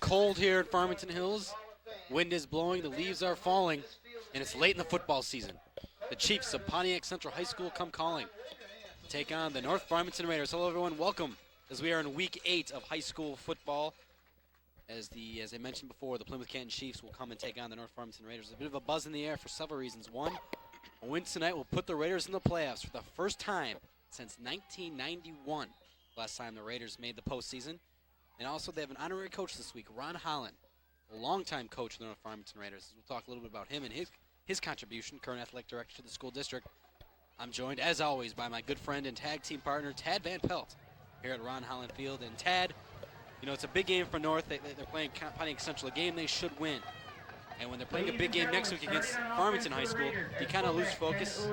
cold here at Farmington Hills. Wind is blowing, the leaves are falling, and it's late in the football season. The Chiefs of Pontiac Central High School come calling to take on the North Farmington Raiders. Hello, everyone. Welcome as we are in Week 8 of high school football. As I mentioned before, the Plymouth Canton Chiefs will come and take on the North Farmington Raiders. A bit of a buzz in the air for several reasons. One, a win tonight will put the Raiders in the playoffs for the first time since 1991. Last time the Raiders made the postseason. And also they have an honorary coach this week, Ron Holland, a longtime coach of the North Farmington Raiders. We'll talk a little bit about him and his contribution, current athletic director to the school district. I'm joined, as always, by my good friend and tag team partner, Tad Van Pelt, here at Ron Holland Field. And Tad, you know, it's a big game for North. They're playing Pontiac Central, a game they should win. And when they're playing a big game next week against Farmington High School, you kind of lose focus.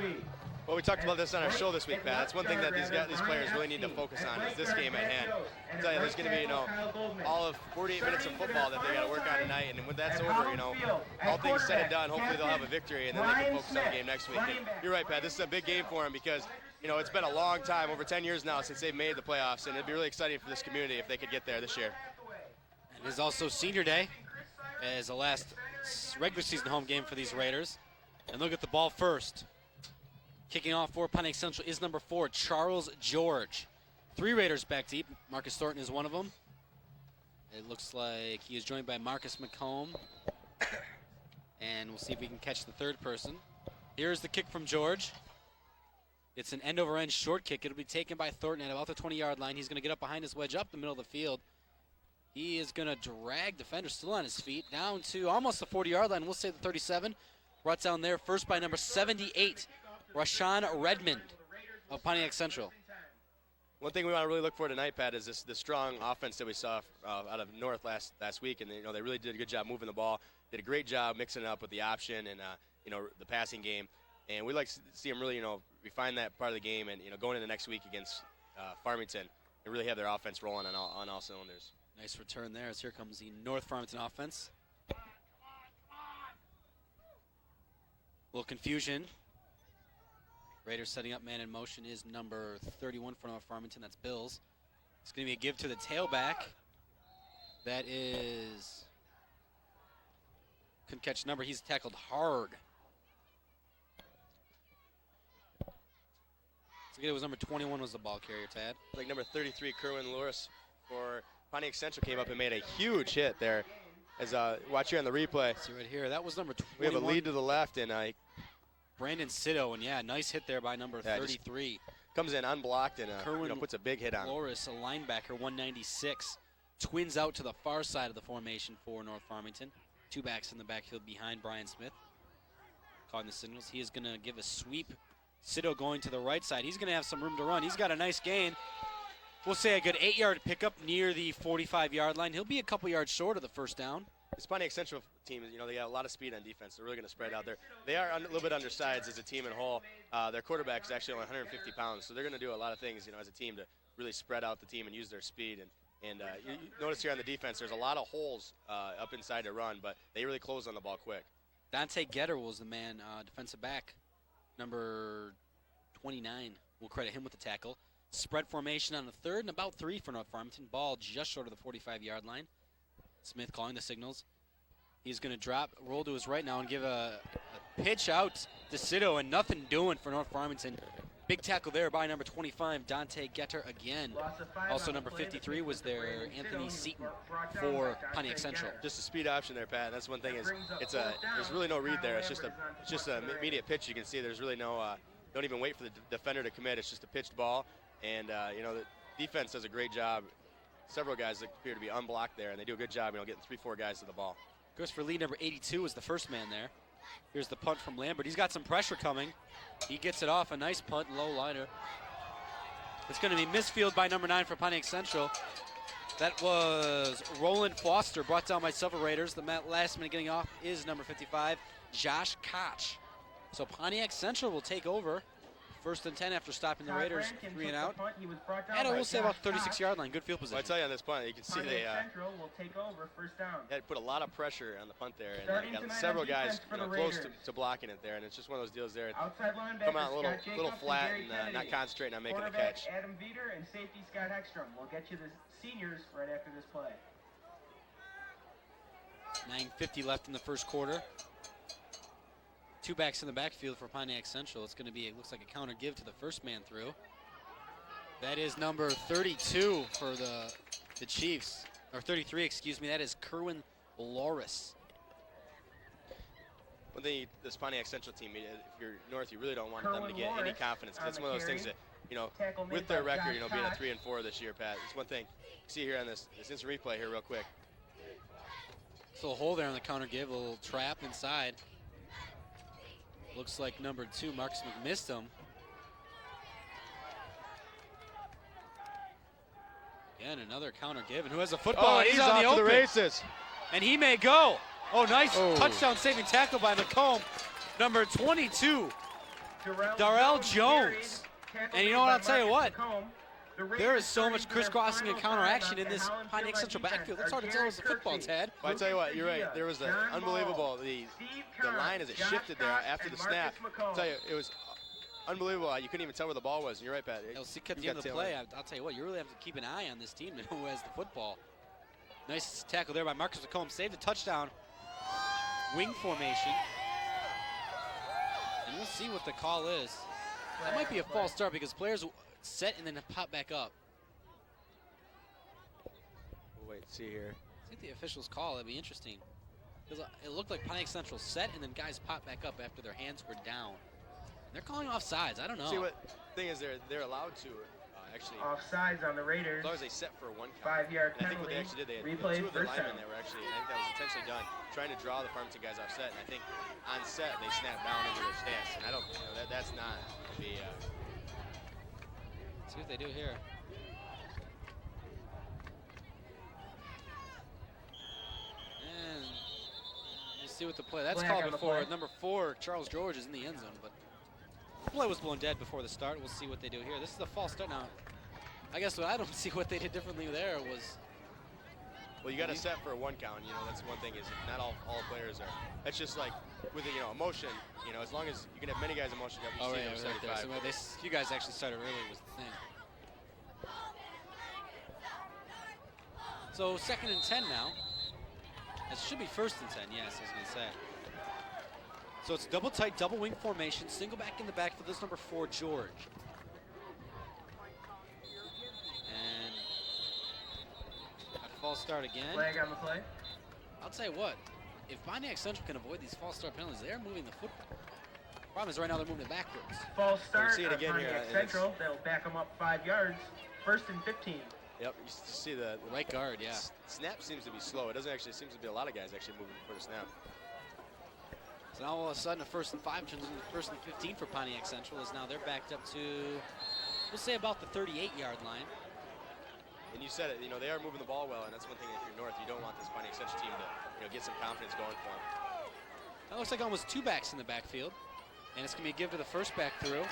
Well, we talked about this on our show this week, Pat. That's one thing that these players really need to focus on is this game at hand. I tell you, there's going to be, all of 48 minutes of football that they got to work on tonight, and when that's over, all things said and done, hopefully they'll have a victory, and then they can focus on the game next week. And you're right, Pat. This is a big game for them because, it's been a long time, over 10 years now, since they've made the playoffs, and it'd be really exciting for this community if they could get there this year. And it is also Senior Day as the last regular season home game for these Raiders. And look at the ball first. Kicking off for Pontiac Central is number 4, Charles George. 3 Raiders back deep. Marcus Thornton is one of them. It looks like he is joined by Marcus McComb. And we'll see if we can catch the third person. Here's the kick from George. It's an end-over-end short kick. It'll be taken by Thornton at about the 20-yard line. He's going to get up behind his wedge up the middle of the field. He is going to drag defenders still on his feet down to almost the 40-yard line. We'll say the 37. Brought down there first by number 78. Rashawn Redmond of Pontiac Central. One thing we want to really look for tonight, Pat, is the strong offense that we saw out of North last week, and they really did a good job moving the ball. Did a great job mixing it up with the option and the passing game, and we like to see them really refine that part of the game and going into next week against Farmington and really have their offense rolling on all cylinders. Nice return there as here comes the North Farmington offense. A little confusion. Raiders setting up man in motion is number 31 for North Farmington. That's Bills. It's going to be a give to the tailback. That is... Couldn't catch the number. He's tackled hard. So it was number 21 was the ball carrier, Tad. Like number 33, Kerwin Lewis for Pontiac Central came up and made a huge hit there. As watch here on the replay. See right here. That was number 21. We have a lead to the left, and Brandon Sitto, and nice hit there by number 33. Comes in unblocked and puts a big hit on. Loris, a linebacker, 196. Twins out to the far side of the formation for North Farmington. 2 backs in the backfield behind Brian Smith. Calling the signals. He is going to give a sweep. Sitto going to the right side. He's going to have some room to run. He's got a nice gain. We'll say a good 8-yard pickup near the 45-yard line. He'll be a couple yards short of the first down. This Pontiac Central team, they got a lot of speed on defense. They're really going to spread out there. They are a little bit undersized as a team in whole. Their quarterback is actually only 150 pounds, so they're going to do a lot of things, as a team to really spread out the team and use their speed. And you notice here on the defense, there's a lot of holes up inside to run, but they really close on the ball quick. Dante Getter was the man, defensive back, number 29. We'll credit him with the tackle. Spread formation on the 3rd and about 3 for North Farmington. Ball just short of the 45-yard line. Smith calling the signals. He's going to roll to his right now and give a pitch out to Sitto, and nothing doing for North Farmington. Big tackle there by number 25, Dante Getter again. Also number 53 was there, Anthony Seaton for Pontiac Central. Just a speed option there, Pat. That's one thing is there's really no read there. It's just an immediate pitch. You can see there's really no don't even wait for the defender to commit. It's just a pitched ball, and the defense does a great job. Several guys that appear to be unblocked there, and they do a good job, getting 3-4 guys to the ball. Goes for lead number 82 is the first man there. Here's the punt from Lambert. He's got some pressure coming. He gets it off. A nice punt, low liner. It's going to be misfield by number 9 for Pontiac Central. That was Roland Foster, brought down by several Raiders. The last man getting off is number 55, Josh Koch. So Pontiac Central will take over. 1st and 10 after stopping the Raiders, 3 and out. And I will say about 36-yard line, good field position. Well, I tell you on this punt, you can see they will take over 1st down. Had put a lot of pressure on the punt there, and got several guys close to blocking it there, and it's just one of those deals there. Come out a little flat and not concentrating on making the catch. Adam Veeder and safety Scott Heckstrom will get you the seniors right after this play. 9:50 left in the first quarter. Two backs in the backfield for Pontiac Central. It's going to be, it looks like a counter give to the first man through. That is number 32 for the Chiefs, or 33, excuse me. That is Kerwin Loris. One thing, this Pontiac Central team, if you're North, you really don't want them to get any confidence. It's one of those things that, you know, with their record, you know, being a 3-4 this year, Pat, it's one thing. See here on this instant replay here real quick. So a hole there on the counter give, a little trap inside. Looks like number 2, Marcus missed him. Again, another counter give, and who has a football? Oh, he's on off to the races. And he may go. Oh, nice touchdown saving tackle by McComb. Number 22, Darrell Jones. And you know what, I'll tell you what, there is so much crisscrossing and counteraction in this Pontiac Central backfield. It's hard to tell it's a football, Ted. Well, I tell you what, you're right. There was the unbelievable, the line as it shifted there after the snap. I'll tell you, it was unbelievable. You couldn't even tell where the ball was. And you're right, Pat. You'll see at the end of the play, I'll tell you what, you really have to keep an eye on this team to know who has the football. Nice tackle there by Marcus McComb. Saved the touchdown. Wing formation. And we'll see what the call is. That might be a false start because players set and then pop back up. We'll wait and see here. See what the officials call. That'd be interesting. Because it looked like Pontiac Central set and then guys pop back up after their hands were down. They're calling offsides. I don't know. See, what thing is, they're allowed to actually offsides on the Raiders. As long as they set for a 1 count. 5-yard and I think penalty. what they actually did, they had Replay 2 of the first linemen down. that were actually, I think that was intentionally done, trying to draw the Farmington guys offset. And I think on set they snapped down into their stance. And I don't, you know, that's not the. See what they do here. And you see what the play. That's called before. Number 4, Charles George, is in the end zone, but the play was blown dead before the start. We'll see what they do here. This is the false start now. I guess what I don't see what they did differently there was. Well, you got to set for a 1 count. You know, that's one thing is not all players are. That's just like with the, you know, emotion. You know, as long as you can have many guys in motion, you have Right there. So you guys actually started early was the thing. So 2nd and 10 now. It should be 1st and 10. Yes, I was going to say. So it's double tight, double wing formation, single back in the backfield. This is number 4, George. And a false start again. Flag on the play. I'll tell you what, if Pontiac Central can avoid these false start penalties, they are moving the football. Problem is right now they're moving it backwards. False start see it on again here, Pontiac Central. They'll back them up 5 yards. 1st and 15. Yep, you see the Right guard, yeah. Snap seems to be slow. It doesn't actually, seems to be a lot of guys actually moving before the snap. So now all of a sudden a 1st and 5 turns into 1st and 15 for Pontiac Central, as now they're backed up to, we'll say about the 38-yard line. And you said it, you know, they are moving the ball well, and that's one thing if you're North, you don't want this Pontiac Central team to, you know, get some confidence going for them. That looks like almost 2 backs in the backfield. And it's going to be a give to the first back through.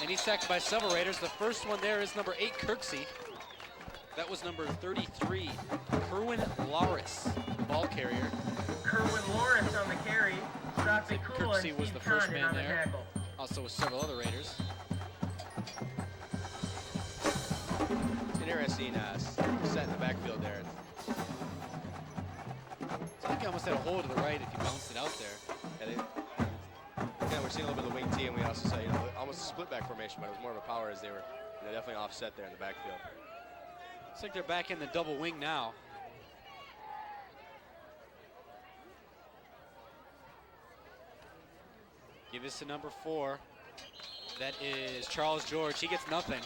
And he's tackled by several Raiders. The first one there is number 8, Kirksey. That was number 33, Kerwin Loris, ball carrier. Kerwin Loris on the carry. Stopping cool and Kirksey was Steve the first Condon man on the there. tackle. Also with several other Raiders. Interesting set in the backfield there. So I think he almost had a hole to the right if he bounced it out there. Yeah, we're seeing a little bit of the wing T, and we also saw, you know, almost a split back formation, but it was more of a power as they were, you know, definitely offset there in the backfield. Looks like they're back in the double wing now. Give this to number 4. That is Charles George. He gets nothing.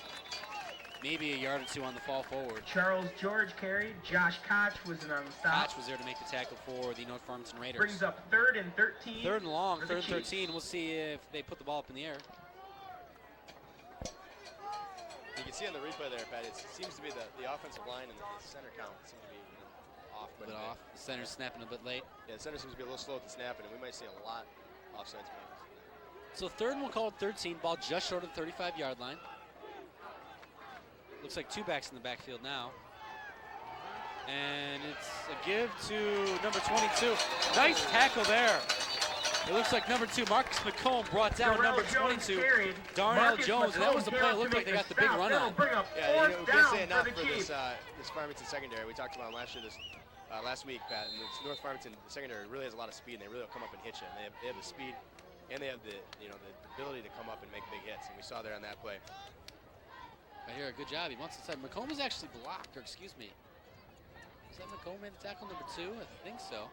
Maybe a yard or 2 on the fall forward. Charles George carried. Josh Koch was on the stop. Koch was there to make the tackle for the North Farmington Raiders. Brings up 3rd and 13. 3rd and long, for the 3rd and Chiefs. 13. We'll see if they put the ball up in the air. You can see on the replay there, Pat, it seems to be the offensive line and the center count seem to be, you know, off. A bit off. The center's snapping a bit late. Yeah, the center seems to be a little slow at the snapping, and we might see a lot offsides maybe. So 3rd and we'll call it 13. Ball just short of the 35-yard line. Looks like 2 backs in the backfield now. And it's a give to number 22. Nice tackle there. It looks like number 2, Marcus McComb, brought down Darrell number 22, Jones carried. Darnell Marcus Jones. And that was the McComb play. It came looked up like to they make got the the big stop. run That'll on. bring up Yeah, you know, 4th we can't say down enough for the for Chiefs. this Farmington secondary. We talked about last year, this last week, Pat, and it's North Farmington, the secondary really has a lot of speed, and they really will come up and hit you. And they have the speed, and they have the the ability to come up and make big hits, and we saw there on that play. Right here, good job. He wants to say McComb was actually blocked, or excuse me. Is that McComb made the tackle number 2? I think so.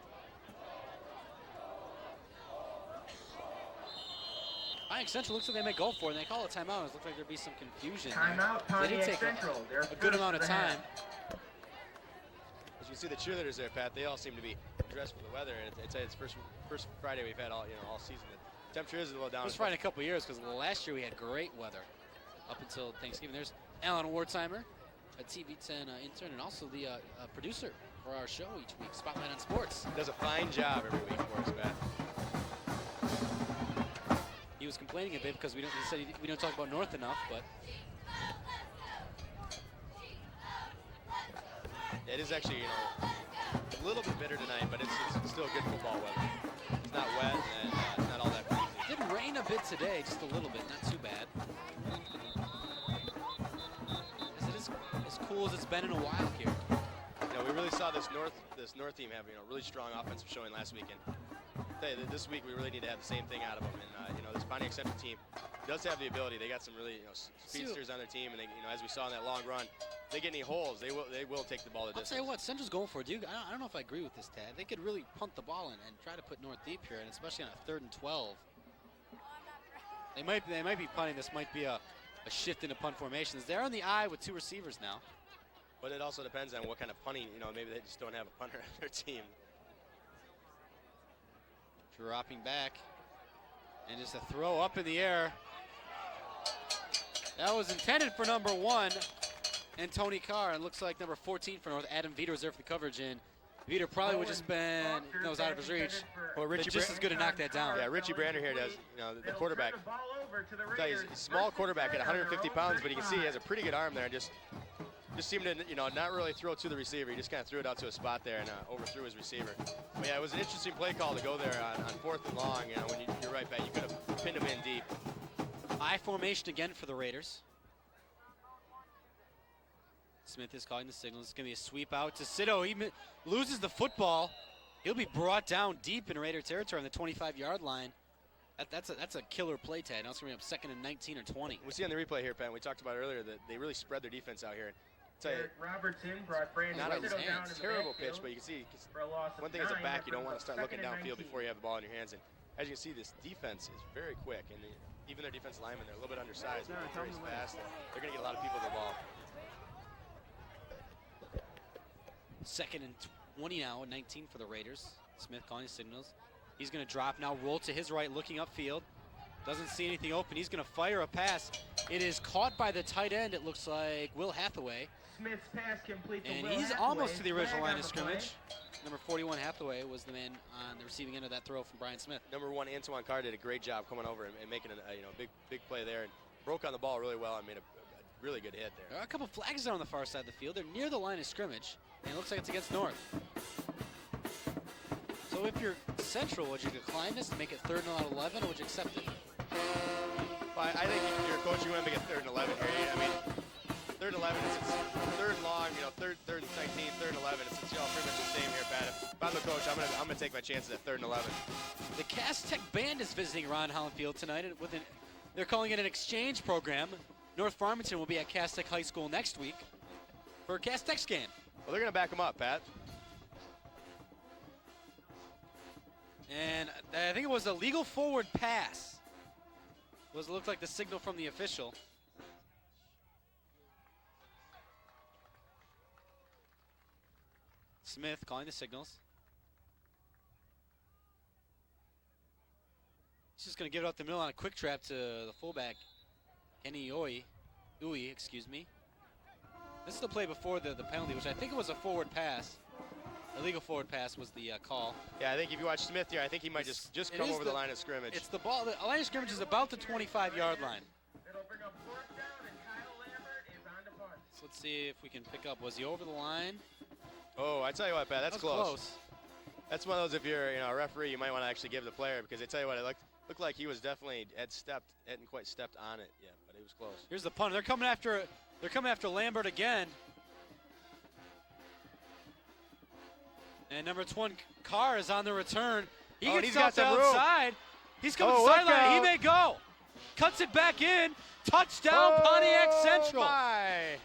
Pontiac Central looks like they may go for it, and they call a timeout. It looks like there'd be some confusion. Timeout, They did take Central. a good amount of time. As you can see the cheerleaders there, Pat, they all seem to be dressed for the weather, and it's first Friday we've had all season. The temperature is a little down. First Friday in a couple of years, because last year we had great weather up until Thanksgiving. There's Alan Wertheimer, a TV10 intern, and also the producer for our show each week, Spotlight on Sports. Does a fine job every week for us, Pat. He was complaining a bit because he said we don't talk about North enough, but it is actually a little bit bitter tonight, but it's still good football weather. It's not wet and it's not all that crazy. It did rain a bit today, just a little bit, not too bad. It is as cool as it's been in a while here. We really saw this North team have really strong offensive showing last weekend. This week we really need to have the same thing out of them, and this Pontiac Central team does have the ability. They got some really speedsters on their team, and they, as we saw in that long run, if they get any holes, they will take the ball to distance. I'll tell you what, Central's going for it. I don't know if I agree with this, Tad. They could really punt the ball in and try to put North deep here, and especially on a 3rd and 12. They might be punting. This might be a shift into punt formations. They're on the eye with 2 receivers now. But it also depends on what kind of punting. Maybe they just don't have a punter on their team. Dropping back, and just a throw up in the air. That was intended for number 1, and Tony Carr, and looks like number 14 for North, Adam Veter, was there for the coverage, and Veter probably would just been, that was out of his reach. Well, Richie just as good to knock that down. Yeah, Richie Brander here does, the quarterback. He's a small quarterback at 150 pounds, but you can see he has a pretty good arm there, and just seemed to, not really throw to the receiver. He just kind of threw it out to a spot there and overthrew his receiver. But yeah, it was an interesting play call to go there on 4th and long. When you're right back, you could have pinned him in deep. I formation again for the Raiders. Smith is calling the signal. It's going to be a sweep out to Sito. He loses the football. He'll be brought down deep in Raider territory on the 25-yard line. That's a killer play, Ted. Now it's going to be up 2nd and 19 or 20. We see on the replay here, Pat, we talked about earlier that they really spread their defense out here. Eric Robertson brought Brandon not a Sito down in the terrible backfield pitch, but you can see for a loss of one thing as a 9 back, you don't after want to start looking 2nd and downfield 19. before you have the ball in your hands. And as you can see, this defense is very quick, and even their defensive linemen, they're a little bit undersized, but they're very fast. They're going to get a lot of people to the ball. 2nd and 20 now, 19 for the Raiders. Smith calling his signals. He's going to drop now, roll to his right, looking upfield. Doesn't see anything open. He's going to fire a pass. It is caught by the tight end, it looks like Will Hathaway. Smith's pass complete to And Will he's Hathaway. almost to the original Flag line on of the play. scrimmage. Number 41, Hathaway, was the man on the receiving end of that throw from Brian Smith. Number 1, Antoine Carr did a great job coming over and making a big play there, and broke on the ball really well and made a really good hit there. There are a couple flags there on the far side of the field. They're near the line of scrimmage, and it looks like it's against North. So if you're Central, would you decline this and make it 3rd and 11, or would you accept it? Well, I think if you're a coach, you want to make it 3rd and 11 here. I mean, 3rd and 11, it's 3rd and long, 3rd and 19, 3rd and 11. It's pretty much the same here, Pat. If I'm the coach, I'm gonna take my chances at 3rd and 11. The Cass Tech Band is visiting Ron Holland Field tonight. They're calling it an exchange program. North Farmington will be at Cass Tech High School next week for a Cass Tech's game. Well, they're going to back them up, Pat. And I think it was a legal forward pass. It looked like the signal from the official. Smith calling the signals. He's just going to give it up the middle on a quick trap to the fullback, Kenny Uy, excuse me. This is the play before the penalty, which I think it was a forward pass. Illegal forward pass was the call. Yeah, I think if you watch Smith here, I think he might just come over the line of scrimmage. It's the ball. The line of scrimmage is about the 25-yard line. It'll bring up 4th down, and Kyle Lambert is on the punt. So let's see if we can pick up. Was he over the line? Oh, I tell you what, Pat, that's That was close. That's one of those, if you're a referee, you might want to actually give the player, because I tell you what, it looked like he was definitely hadn't quite stepped on it yet, but it was close. Here's the punt. They're coming after Lambert again. And number 20 Carr is on the return. He and gets he's got out the some room. outside. He's coming to the look sideline. He out. may go. Cuts it back in. Touchdown, Pontiac Central. My.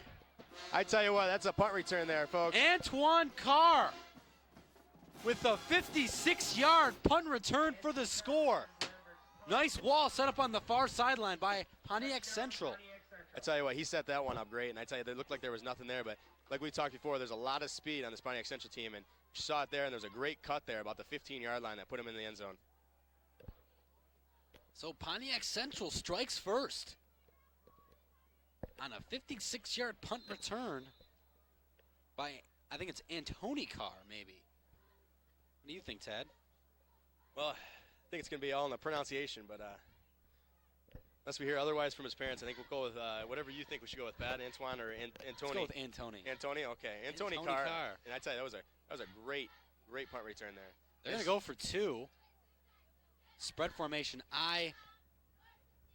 I tell you what, that's a punt return there, folks. Antoine Carr with a 56-yard punt return for the score. Nice wall set up on the far sideline by Pontiac Central. I tell you what, he set that one up great, and I tell you, it looked like there was nothing there, but like we talked before, there's a lot of speed on this Pontiac Central team, and you saw it there, and there was a great cut there about the 15-yard line that put him in the end zone. So Pontiac Central strikes first on a 56-yard punt return by, I think it's Antony Carr, maybe. What do you think, Tad? Well, I think it's going to be all in the pronunciation, but unless we hear otherwise from his parents, I think we'll go with whatever you think we should go with, Pat, Antoine, or Antony. Let's go with Antony. Antony, okay. Antony Carr. And I tell you, that was a great punt return there. They're going to go for two. Spread formation.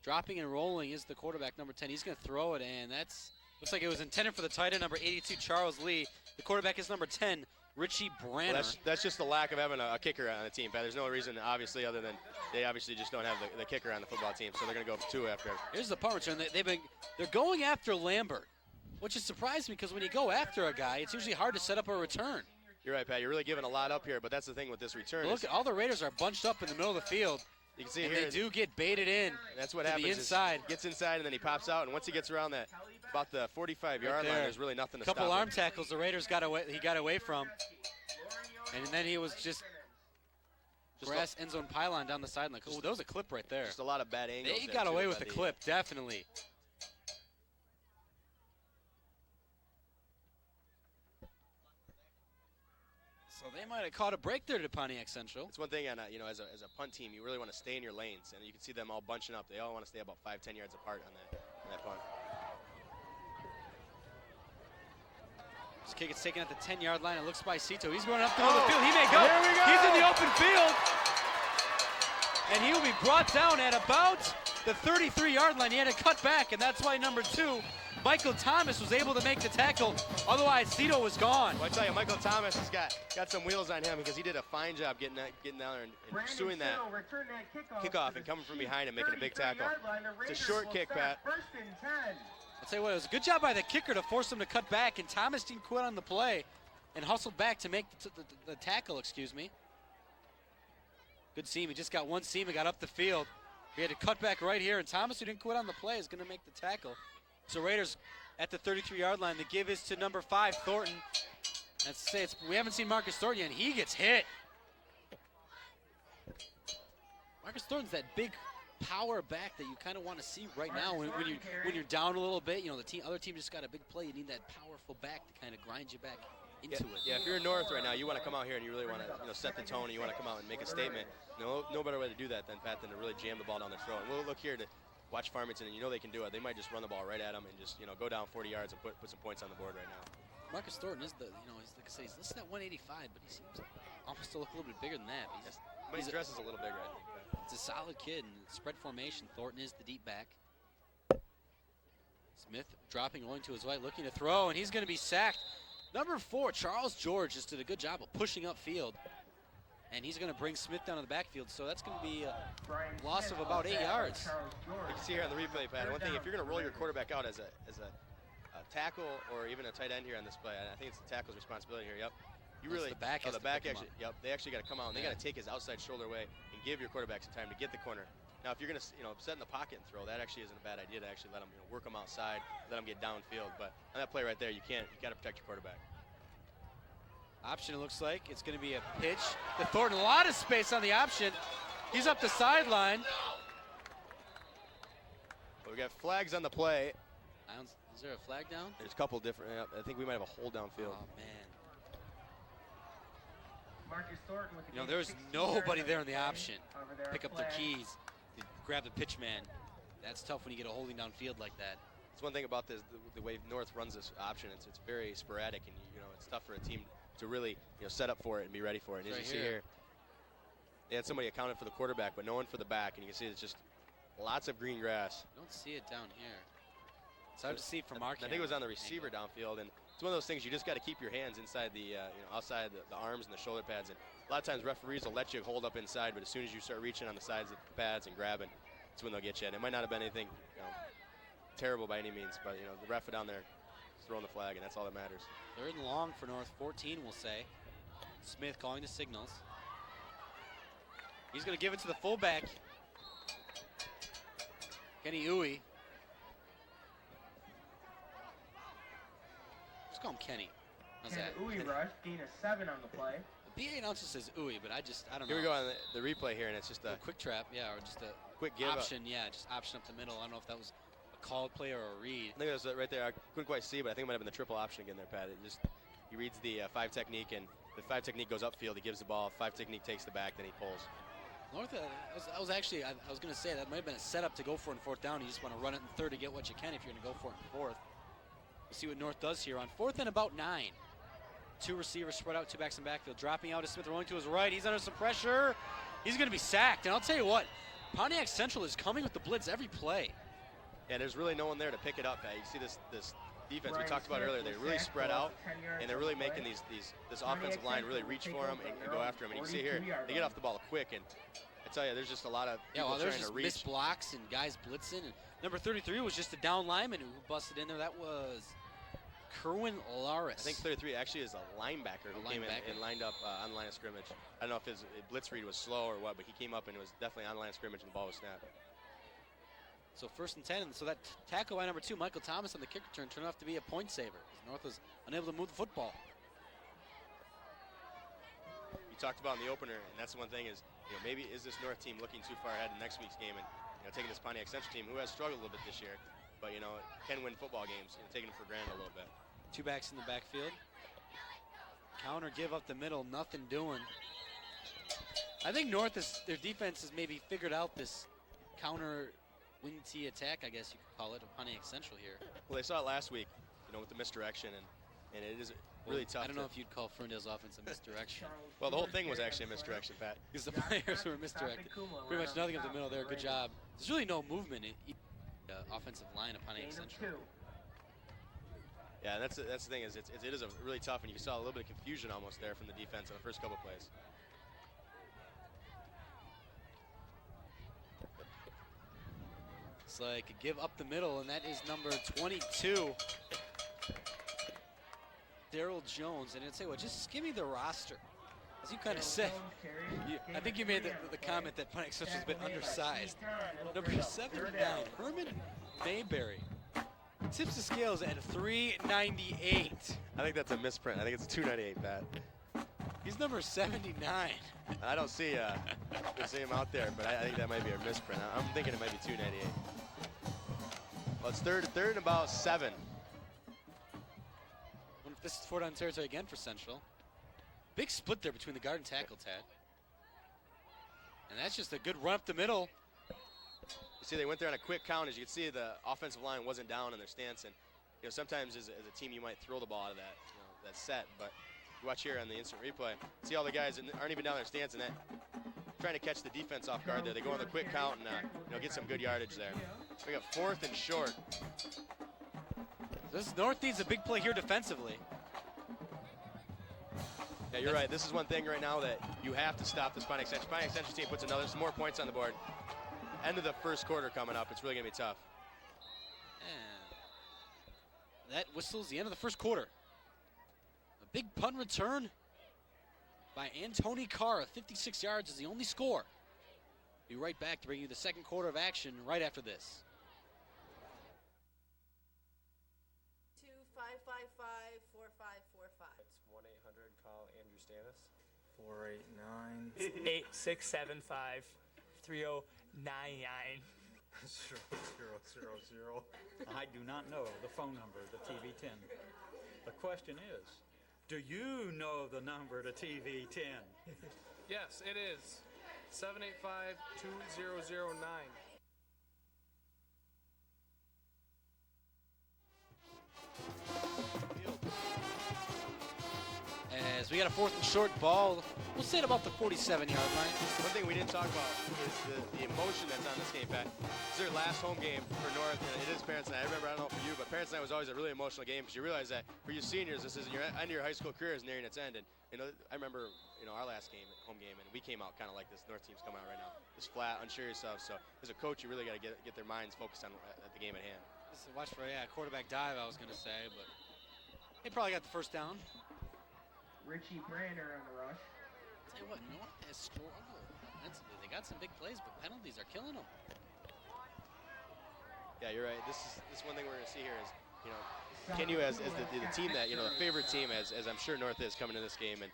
Dropping and rolling is the quarterback, number 10. He's going to throw it, and that's looks like it was intended for the tight end, number 82, Charles Lee. The quarterback is number 10, Richie Branner. Well, that's just the lack of having a kicker on the team, Pat. There's no reason, obviously, other than they obviously just don't have the kicker on the football team, so they're going to go for two after. Here's the punt return. They're going after Lambert, which is surprising because when you go after a guy, it's usually hard to set up a return. You're right, Pat. You're really giving a lot up here, but that's the thing with this return. Look, all the Raiders are bunched up in the middle of the field. You can see and here. They do get baited in. That's what to happens. The inside. Gets inside, and then he pops out, and once he gets around about the 45-yard line, there's really nothing to stop him. Couple arm tackles the Raiders got away from. And then he was just grass end zone pylon down the sideline. Oh, that was a clip right there. Just a lot of bad angles. They got away with the clip, definitely. So they might have caught a break there to Pontiac Central. It's one thing, and as a punt team, you really want to stay in your lanes, and you can see them all bunching up. They all want to stay about 5-10 yards apart on that punt. This kick is taken at the 10-yard line. It looks by Cito. He's going up the middle of the field. He may go. Here we go. He's in the open field. And he will be brought down at about the 33-yard line. He had to cut back, and that's why number 2, Michael Thomas, was able to make the tackle. Otherwise, Cito was gone. Well, I tell you, Michael Thomas has got some wheels on him because he did a fine job getting down there and pursuing that kickoff and coming from behind and making a big tackle. It's a short kick, Pat. I'll tell you what, it was a good job by the kicker to force him to cut back, and Thomas didn't quit on the play and hustled back to make the tackle, excuse me. Good seam. He just got one seam and got up the field. He had to cut back right here, and Thomas, who didn't quit on the play, is going to make the tackle. So Raiders at the 33-yard line. The give is to number 5, Thornton. Let's say we haven't seen Marcus Thornton yet, and he gets hit. Marcus Thornton's that big power back that you kind of want to see right now when you're down a little bit. You know, other team just got a big play. You need that powerful back to kind of grind you back into it. Yeah, if you're in North right now, you want to come out here and you really want to set the tone, and you want to come out and make a statement. No better way to do that than to really jam the ball down their throat. And we'll look here to watch Farmington, and they can do it. They might just run the ball right at them and just go down 40 yards and put some points on the board right now. Marcus Thornton is he's like I say, he's listed at 185, but he seems almost to look a little bit bigger than that. But his dress is a little bigger, I think. It's a solid kid, and spread formation. Thornton is the deep back. Smith dropping, going to his right, looking to throw, and he's going to be sacked. Number 4, Charles George, just did a good job of pushing upfield, and he's going to bring Smith down to the backfield. So that's going to be a loss of about 8 yards. You can see here on the replay, Pat. One thing, if you're going to roll your quarterback out as a tackle or even a tight end here on this play, I think it's the tackle's responsibility here. Yep. You really the back actually. Yep. They actually got to come out and they got to take his outside shoulder away and give your quarterback some time to get the corner. Now, if you're going to set in the pocket and throw, that actually isn't a bad idea to actually let them work them outside, let them get downfield. But on that play right there, you got to protect your quarterback. Option, it looks like it's going to be a pitch to Thornton. A lot of space on the option. He's up the sideline. But we got flags on the play. Is there a flag down? There's a couple different. I think we might have a hold downfield. Oh man. Marcus Thornton with the There was nobody there in the option. Pick up their keys, grab the pitch man. That's tough when you get a holding downfield like that. It's one thing about this, the way North runs this option. It's very sporadic, and it's tough for a team to really set up for it and be ready for it. And as you see here, they had somebody accounted for the quarterback, but no one for the back, and you can see it's just lots of green grass. Don't see it down here. It's hard to see from our camera. I think it was on the receiver downfield, and it's one of those things you just got to keep your hands inside the, outside the arms and the shoulder pads. And a lot of times referees will let you hold up inside, but as soon as you start reaching on the sides of the pads and grabbing, that's when they'll get you. And it might not have been anything terrible by any means, but the ref down there is throwing the flag, and that's all that matters. 3rd and long for North, 14 we'll say. Smith calling the signals. He's going to give it to the fullback, Kenny Uwe. Let's call him Kenny. How's that? Uwe rush, gain a 7 on the play. The BA announcer says Uwe, but I don't know. Here we go on the replay here, and it's just a quick trap, yeah, or just a quick give option, up. yeah, just option up the middle. I don't know if that was a called play or a read. I think it was right there. I couldn't quite see, but I think it might have been the triple option again there, Pat. He reads the 5 technique, and the 5 technique goes upfield. He gives the ball. 5 technique takes the back, then he pulls. North, I was actually, I was going to say that might have been a setup to go for in 4th down. You just want to run it in 3rd to get what you can if you're going to go for it in 4th. We'll see what North does here on 4th and about 9. 2 receivers spread out, 2 backs in backfield. Dropping out is Smith, rolling to his right. He's under some pressure. He's going to be sacked. And I'll tell you what, Pontiac Central is coming with the blitz every play. Yeah, there's really no one there to pick it up, Pat. You see this defense we talked about earlier. They're really spread out, and they're really making this offensive line really reach for him and go after him. And you can see here, they get off the ball quick, and I tell you, there's just a lot of people there's trying just to reach. missed blocks and guys blitzing. And number 33 was just a down lineman who busted in there. That was Kerwin Laris. I think 33 actually is a linebacker who came in and lined up on the line of scrimmage. I don't know if his blitz read was slow or what, but he came up and it was definitely on the line of scrimmage and the ball was snapped. So 1st and 10, and so that tackle by number 2, Michael Thomas on the kick return, turned out to be a point saver. North was unable to move the football. You talked about in the opener, and that's the one thing is, maybe is this North team looking too far ahead in next week's game and taking this Pontiac Central team who has struggled a little bit this year, but can win football games, taking them for granted a little bit. 2 backs in the backfield. Counter give up the middle, nothing doing. I think North their defense has maybe figured out this counter wing T attack, I guess you could call it, of Pontiac Central here. Well, they saw it last week, with the misdirection, and it is really tough. I don't know if you'd call Ferndale's offense a misdirection. Well, the whole thing was actually a misdirection, Pat. Because the players were misdirected. Pretty much nothing up the middle there. Good job. There's really no movement in the offensive line of Pontiac Central. Yeah, that's the thing is it is a really tough, and you saw a little bit of confusion almost there from the defense in the first couple plays. It's like a give up the middle, and that is number 22, Daryl Jones. And I'd say, well, just give me the roster. As you kind of said, I think you made the comment that Pontiac Central's been undersized. Number 79, Herman Mayberry. Tips the scales at 398. I think that's a misprint. I think it's 298, Pat. He's number 79. I don't see him out there, but I think that might be a misprint. I'm thinking it might be 298. Well, it's third and about 7. Wonder if this is 4 down territory again for Central. Big split there between the guard and tackle, Tad. And that's just a good run up the middle. You see, they went there on a quick count. As you can see, the offensive line wasn't down in their stance, and sometimes as a team you might throw the ball out of that set, but you watch here on the instant replay. See all the guys aren't even down in their stance, and that trying to catch the defense off guard there. They go on the quick count and get some good yardage there. We got 4th and short. This North needs a big play here defensively. Yeah, you're right. This is one thing right now that you have to stop this Pontiac Central. Pontiac Central team puts some more points on the board. End of the first quarter coming up. It's really going to be tough. And that whistles the end of the first quarter. A big punt return by Antony Carr. 56 yards is the only score. Be right back to bring you the second quarter of action right after this. 2-555-4545. It's 1-800-CALL Andrew Stannis. 489-8675-3099. 0000. I do not know the phone number to TV10. The question is, do you know the number to TV10? Yes, it is 785-2009. As As we got a 4th and short ball, we'll say at about the 47-yard line. One thing we didn't talk about is the emotion that's on this game, Pat. It's their last home game for North, and it is Parents Night. I remember, I don't know for you, but Parents Night was always a really emotional game because you realize that for you seniors, this is your end of your high school career is nearing its end. And I remember, our last game, home game, and we came out kind of like this. North team's coming out right now, just flat, unsure yourself. So as a coach, you really got to get their minds focused on at the game at hand. This is watch for quarterback dive. I was going to say, but they probably got the first down. Richie Brander on the rush. Tell you what, North has struggled offensively. They got some big plays, but penalties are killing them. Yeah, you're right. This is one thing we're going to see here is, continue as the team that, the favorite team, as I'm sure North is coming to this game. And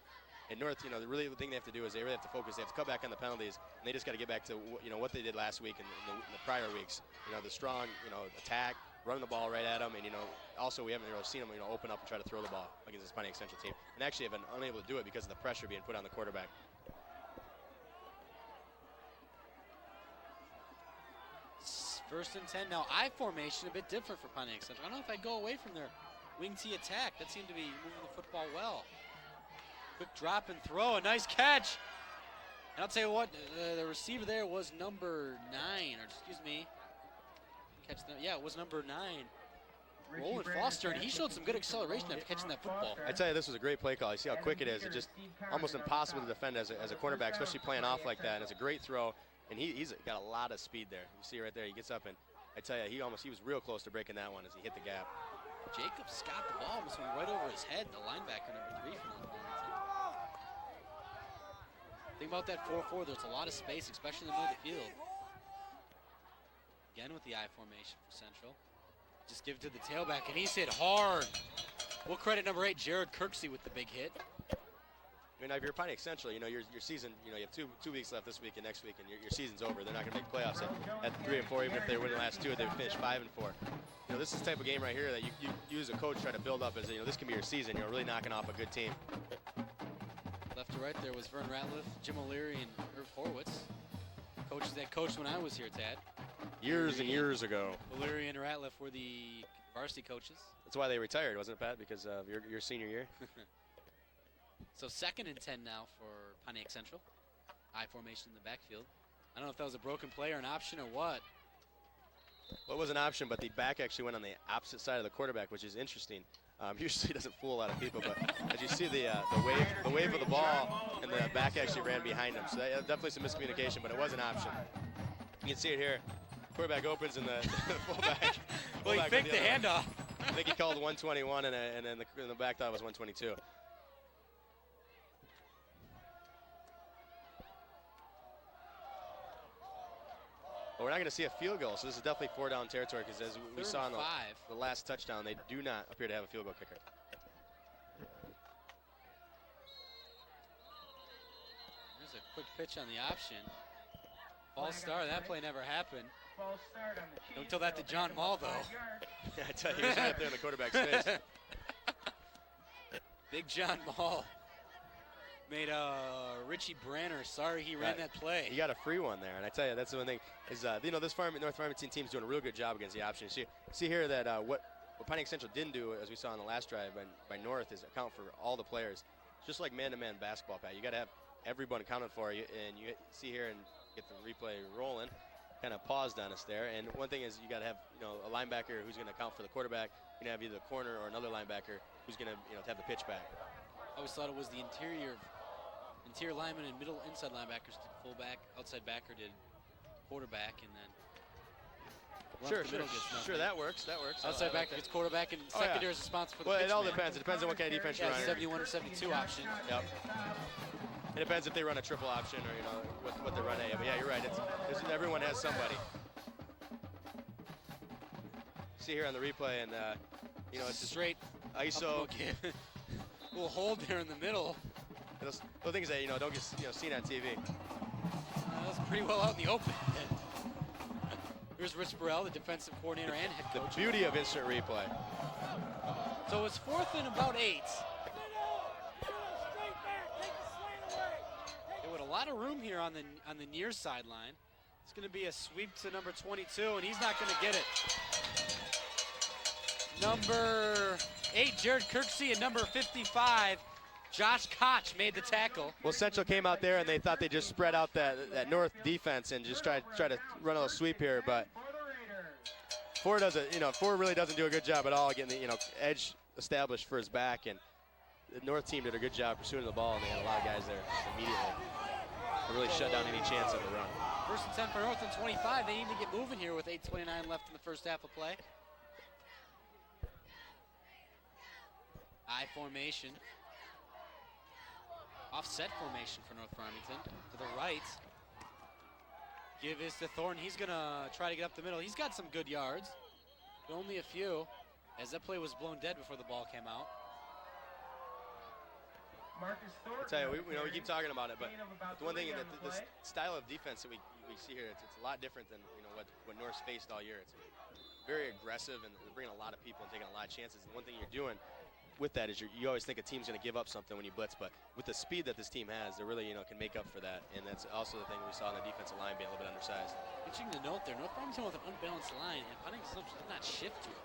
North, the thing they have to do is they really have to focus. They have to cut back on the penalties, and they just got to get back to, what they did last week and in the prior weeks. The strong, attack, running the ball right at them, and, also we haven't really seen them, open up and try to throw the ball against this Pontiac Central team. And actually have been unable to do it because of the pressure being put on the quarterback. First and 10 now. I formation a bit different for Pontiac Central. I don't know if I go away from their wing T attack. That seemed to be moving the football well. Quick drop and throw, a nice catch. And I'll tell you what, the receiver there was number 9, or excuse me. Yeah, it was number 9. Roland Foster, and he showed some good acceleration after catching that football. I tell you, this was a great play call. You see how quick it is. It's just almost impossible to defend as a cornerback, especially playing off like that. And it's a great throw, and he's got a lot of speed there. You see right there, he gets up, and I tell you, he was real close to breaking that one as he hit the gap. Jacob Scott, the ball almost went right over his head, the linebacker number 3 from Farmington. Think about that 4-4, there's a lot of space, especially in the middle of the field. Again with the I formation for Central. Just give it to the tailback, and he's hit hard. We'll credit number 8, Jared Kirksey, with the big hit. I mean, if you're Pontiac Central, your season, you have two weeks left this week and next week, and your season's over. They're not going to make playoffs at 3 and 4. Even if they win the last 2, they would finish 5 and 4. This is the type of game right here that you as a coach try to build up as this can be your season. Really knocking off a good team. Left to right there was Vern Ratliff, Jim O'Leary, and Irv Horwitz. Coaches that coached when I was here, Tad. Years and years ago. O'Leary and Ratliff were the varsity coaches. That's why they retired, wasn't it, Pat? Because of your senior year? So 2nd and 10 now for Pontiac Central. I formation in the backfield. I don't know if that was a broken play or an option or what. Well, it was an option, but the back actually went on the opposite side of the quarterback, which is interesting. Usually doesn't fool a lot of people, but as you see the wave of the ball, and the back actually ran behind him. So that, definitely some miscommunication, but it was an option. You can see it here. Quarterback opens and the fullback. Well, he faked the handoff. I think he called 121, and then the back thought it was 122. Well, we're not going to see a field goal, so this is definitely 4-down territory because as we saw in the last touchdown, they do not appear to have a field goal kicker. There's a quick pitch on the option. False start, that play never happened. False start on the Chiefs. Don't tell that to John Mall, though. Yeah, I tell you, he was right there in the quarterback's face. Big John Mall made Richie Branner sorry he ran that play. He got a free one there, and I tell you, that's the one thing is this North Farmington team's doing a real good job against the option. See here that what Pontiac Central didn't do, as we saw in the last drive by North, is account for all the players. Just like man-to-man basketball, Pat, you got to have everyone accounted for you, and you see here and get the replay rolling. Kind of paused on us there, and one thing is you got to have a linebacker who's going to account for the quarterback. You're going to have either a corner or another linebacker who's going to have the pitch back. I always thought it was the interior lineman and middle inside linebackers did fullback, outside backer did quarterback, and then sure, that works. Outside backer gets quarterback, and secondary is responsible for the pitch. Well, it all depends. It depends on what kind of defense you're running. 71 or 72 option. Yep. It depends if they run a triple option or what they run at. But yeah, you're right. Everyone has somebody. See here on the replay, and it's a straight ISO. Little hold there in the middle. Those things that don't get seen on TV. That was pretty well out in the open. Here's Rich Burrell, the defensive coordinator and head coach. The beauty of instant replay. So it's 4th and about 8. With a lot of room here on the near sideline. It's going to be a sweep to number 22, and he's not going to get it. Number 8, Jared Kirksey, and number 55, Josh Koch made the tackle. Well, Central came out there and they thought they just spread out that North defense and just try to run a little sweep here, but Ford really doesn't do a good job at all getting the edge established for his back, and the North team did a good job pursuing the ball, and they had a lot of guys there immediately. They really shut down any chance of a run. First and 10 for North and 25. They need to get moving here with 8:29 left in the first half of play. I formation. Offset formation for North Farmington. To the right. Give is to Thornton. He's going to try to get up the middle. He's got some good yards, but only a few, as that play was blown dead before the ball came out. I tell you, we keep talking about it, but the one thing that this style of defense that we see here, it's a lot different than what North's faced all year. It's very aggressive, and they're bringing a lot of people and taking a lot of chances. And one thing you're doing with that is you always think a team's going to give up something when you blitz, but with the speed that this team has, they really can make up for that. And that's also the thing we saw on the defensive line being a little bit undersized. Interesting to note there, North Farmington with an unbalanced line, and Pontiac did not shift to it.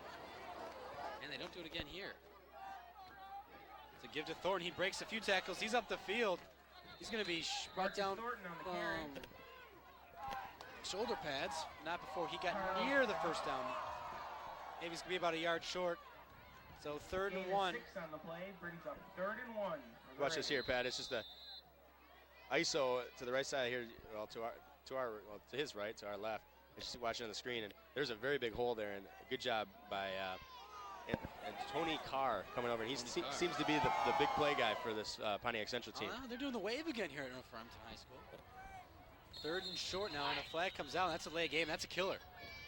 And they don't do it again here. To give to Thornton, he breaks a few tackles. He's up the field. He's going to be brought down shoulder pads, not before he got near the first down. Maybe he's going to be about a yard short. So 3rd and 1. On the play, brings up 3rd and 1. Watch this here, Pat. It's just a ISO to the right side here, well, to his right, to our left. And just watching on the screen, and there's a very big hole there, and a good job by and Tony Carr coming over. He seems to be the big play guy for this Pontiac Central team. They're doing the wave again here at North Farmington High School. 3rd and short now, and a flag comes out. That's a late game. That's a killer,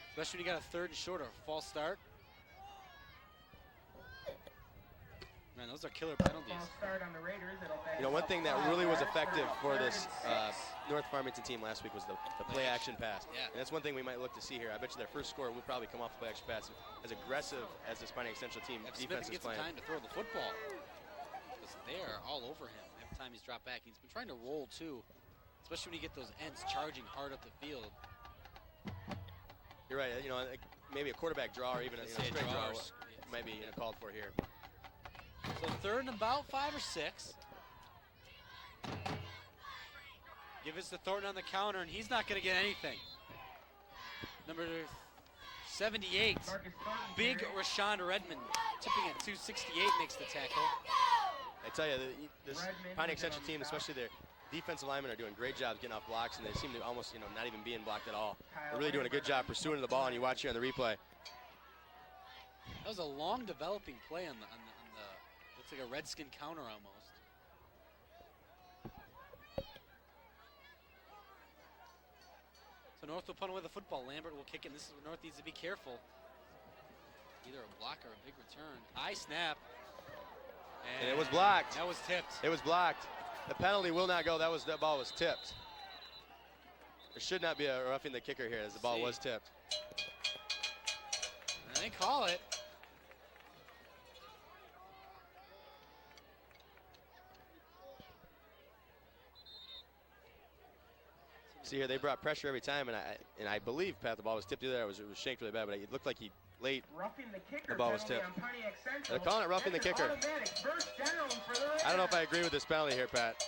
especially when you got a 3rd and short or a false start. Man, those are killer penalties. One thing that really was effective for this North Farmington team last week was the play action pass. Yeah. And that's one thing we might look to see here. I bet you their first score will probably come off the play action pass. As aggressive as this Pontiac Central team defense is playing. Time to throw the football. Because they are all over him every time he's dropped back. He's been trying to roll too, especially when you get those ends charging hard up the field. You're right. Maybe a quarterback draw or even a straight draw might be called for here. So 3rd and about 5 or 6. Give us to Thornton on the counter, and he's not going to get anything. Number 78, big Rashawn Redmond, tipping at 268, makes the tackle. I tell you, this Pontiac Central team, especially their defensive linemen, are doing great jobs getting off blocks, and they seem to almost, not even being blocked at all. They're really doing a good job pursuing the ball, and you watch here on the replay. That was a long developing play on the looks like a Redskin counter almost. So North will punt away the football. Lambert will kick it. This is where North needs to be careful. Either a block or a big return. High snap. And it was blocked. That was tipped. It was blocked. The penalty will not go. That ball was tipped. There should not be a roughing the kicker here as the ball was tipped. And they call it. See here, they brought pressure every time, and I believe, Pat, the ball was tipped there. It was shanked really bad, but it looked like he late. The ball was tipped. They're calling it roughing the kicker. I don't know if I agree with this penalty here, Pat.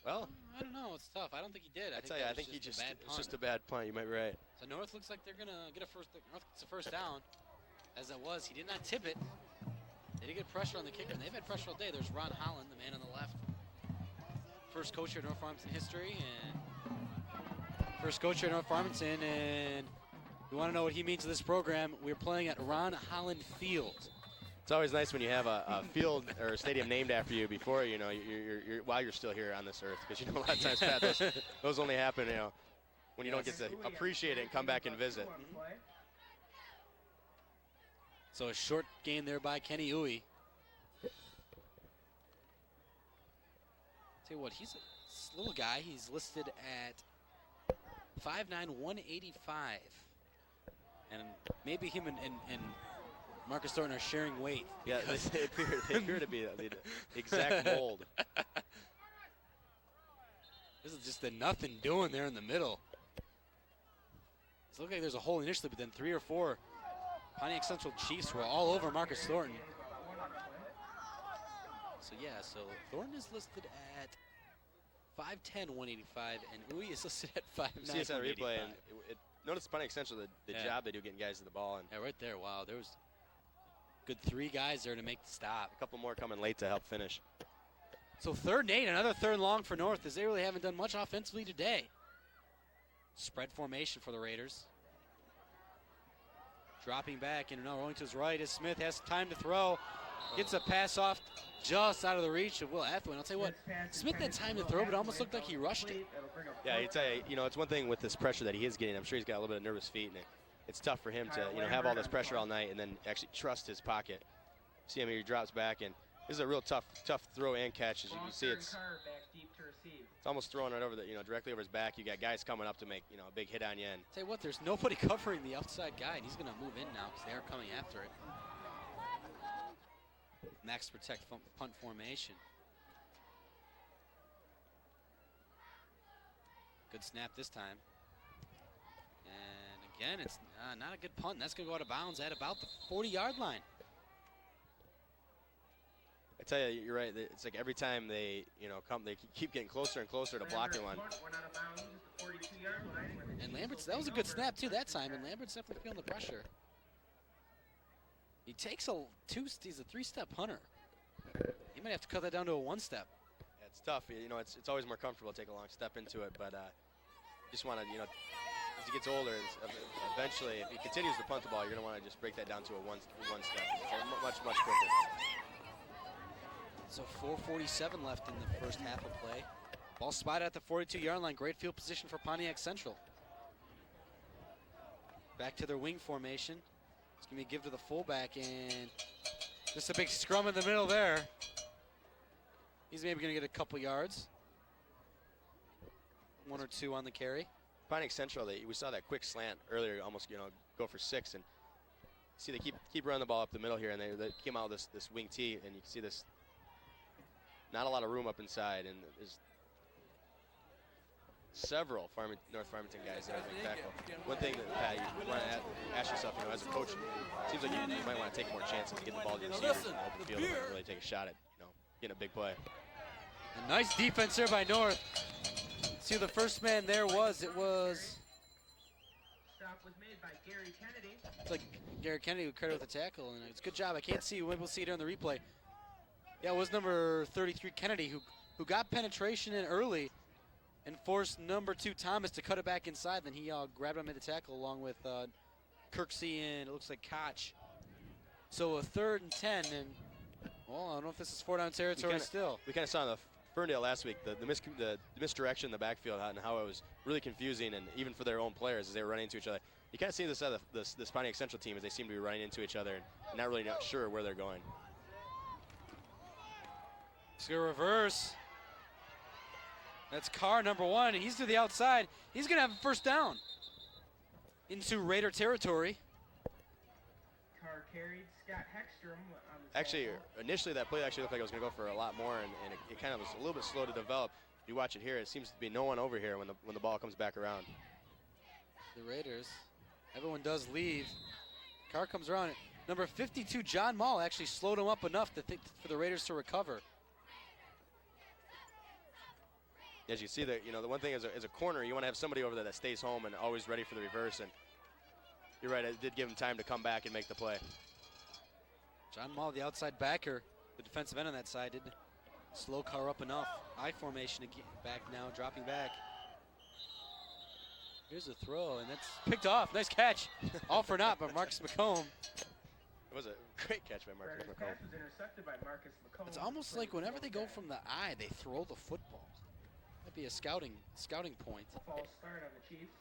Well, I don't know. It's tough. I don't think he did. I tell you, I think it's just a bad punt. You might be right. So North looks like they're gonna get North gets a first down. As it was, he did not tip it. They did get pressure on the kicker, and they've had pressure all day. There's Ron Holland, the man on the left. First coach here at North Farmington history, and first coach here at North Farmington, and you want to know what he means to this program, we're playing at Ron Holland Field. It's always nice when you have a field or a stadium named after you before, you're while you're still here on this earth, because a lot of times, Pat, those only happen, when you don't get to appreciate it and come back and visit. So a short gain there by Kenny Uwe. Tell you what, he's a little guy. He's listed at 5'9", 185. And maybe him and Marcus Thornton are sharing weight. Yeah, they appear to be the exact mold. This is just a nothing doing there in the middle. It looks like there's a hole initially, but then 3 or 4 Pontiac Central Chiefs were all over Marcus Thornton. So yeah, so Thornton is listed at 5'10", 185, and Uy is listed at 5'9", You see this on 185. replay, and notice Pontiac Central, the job they do getting guys to the ball, and Yeah, right there. Wow, there was good 3 guys there to make the stop. a couple more coming late to help finish. So 3rd and 8, another 3rd and long for North, as they really haven't done much offensively today. Spread formation for the Raiders. Dropping back, and now rolling to his right as Smith has time to throw. Gets a pass off just out of the reach of Will Athwin. I'll tell you what, Smith had time to throw, but it almost looked like he rushed it. Yeah, you tell you, it's one thing with this pressure that he is getting. I'm sure he's got a little bit of nervous feet, and it's tough for him to, have all this pressure all night and then actually trust his pocket. See him here, he drops back, and this is a real tough throw and catch. As you can see, it's almost throwing it over directly over his back. You got guys coming up to make, a big hit on you. And Tell you what, there's nobody covering the outside guy, and he's going to move in now because they are coming after it. Max protect punt formation. Good snap this time. And again, it's not a good punt. And that's going to go out of bounds at about the 40-yard line. I tell you, you're right. It's like every time they, come, they keep getting closer and closer to blocking one. And Lambert's, that was a good snap too that time, and Lambert's definitely feeling the pressure. He takes he's a 3-step punter. He might have to cut that down to a 1-step. Yeah, it's tough. It's always more comfortable to take a long step into it, but you just want to, as he gets older, eventually, if he continues to punt the ball, you're going to want to just break that down to a one step. It's much quicker. So 4:47 left in the first half of play. Ball spotted at the 42-yard line. Great field position for Pontiac Central. Back to their wing formation. It's going to be a give to the fullback, and just a big scrum in the middle there. He's maybe going to get a couple yards. 1 or 2 on the carry. Pontiac Central, we saw that quick slant earlier, almost go for 6, and see they keep running the ball up the middle here, and they came out with this wing tee, and you can see this. Not a lot of room up inside, and there's several North Farmington guys that are going to tackle. One thing that you want to ask yourself, as a coach, it seems like you might want to take more chances to get the ball to your receivers in the open field and really take a shot at, getting a big play. A nice defense here by North. See who the first man there was. It was. Stop was made by Gary Kennedy. It's like Gary Kennedy who credited with the tackle, and it's a good job. I can't see you. We'll see it on the replay. Yeah, it was number 33 Kennedy who got penetration in early and forced number 2 Thomas to cut it back inside. Then he grabbed him at the tackle along with Kirksey and it looks like Koch. So a 3rd and 10, and well, I don't know if this is 4-down territory still. We kind of saw in the Ferndale last week the misdirection in the backfield and how it was really confusing, and even for their own players as they were running into each other. You kind of see this out of this Pontiac Central team as they seem to be running into each other and not really sure where they're going. It's going to reverse. That's Carr, number 1, and he's to the outside. He's going to have a first down into Raider territory. Carr carried Scott Heckstrom on the Actually, initially that play actually looked like it was going to go for a lot more, and it kind of was a little bit slow to develop. You watch it here, it seems to be no one over here when the ball comes back around. The Raiders, everyone does leave. Carr comes around. Number 52, John Mall, actually slowed him up enough for the Raiders to recover. As you see, the one thing is a corner, you want to have somebody over there that stays home and always ready for the reverse. And you're right, it did give him time to come back and make the play. John Mall, the outside backer, the defensive end on that side, did slow Carr up enough. I formation again, back now, dropping back. Here's a throw, and that's picked off. Nice catch. All for naught by Marcus McComb. It was a great catch by Marcus Raiders McComb. pass was intercepted by Marcus McComb. It's almost like whenever they go from the eye, they throw the football. That'd be a scouting point. False start on the Chiefs.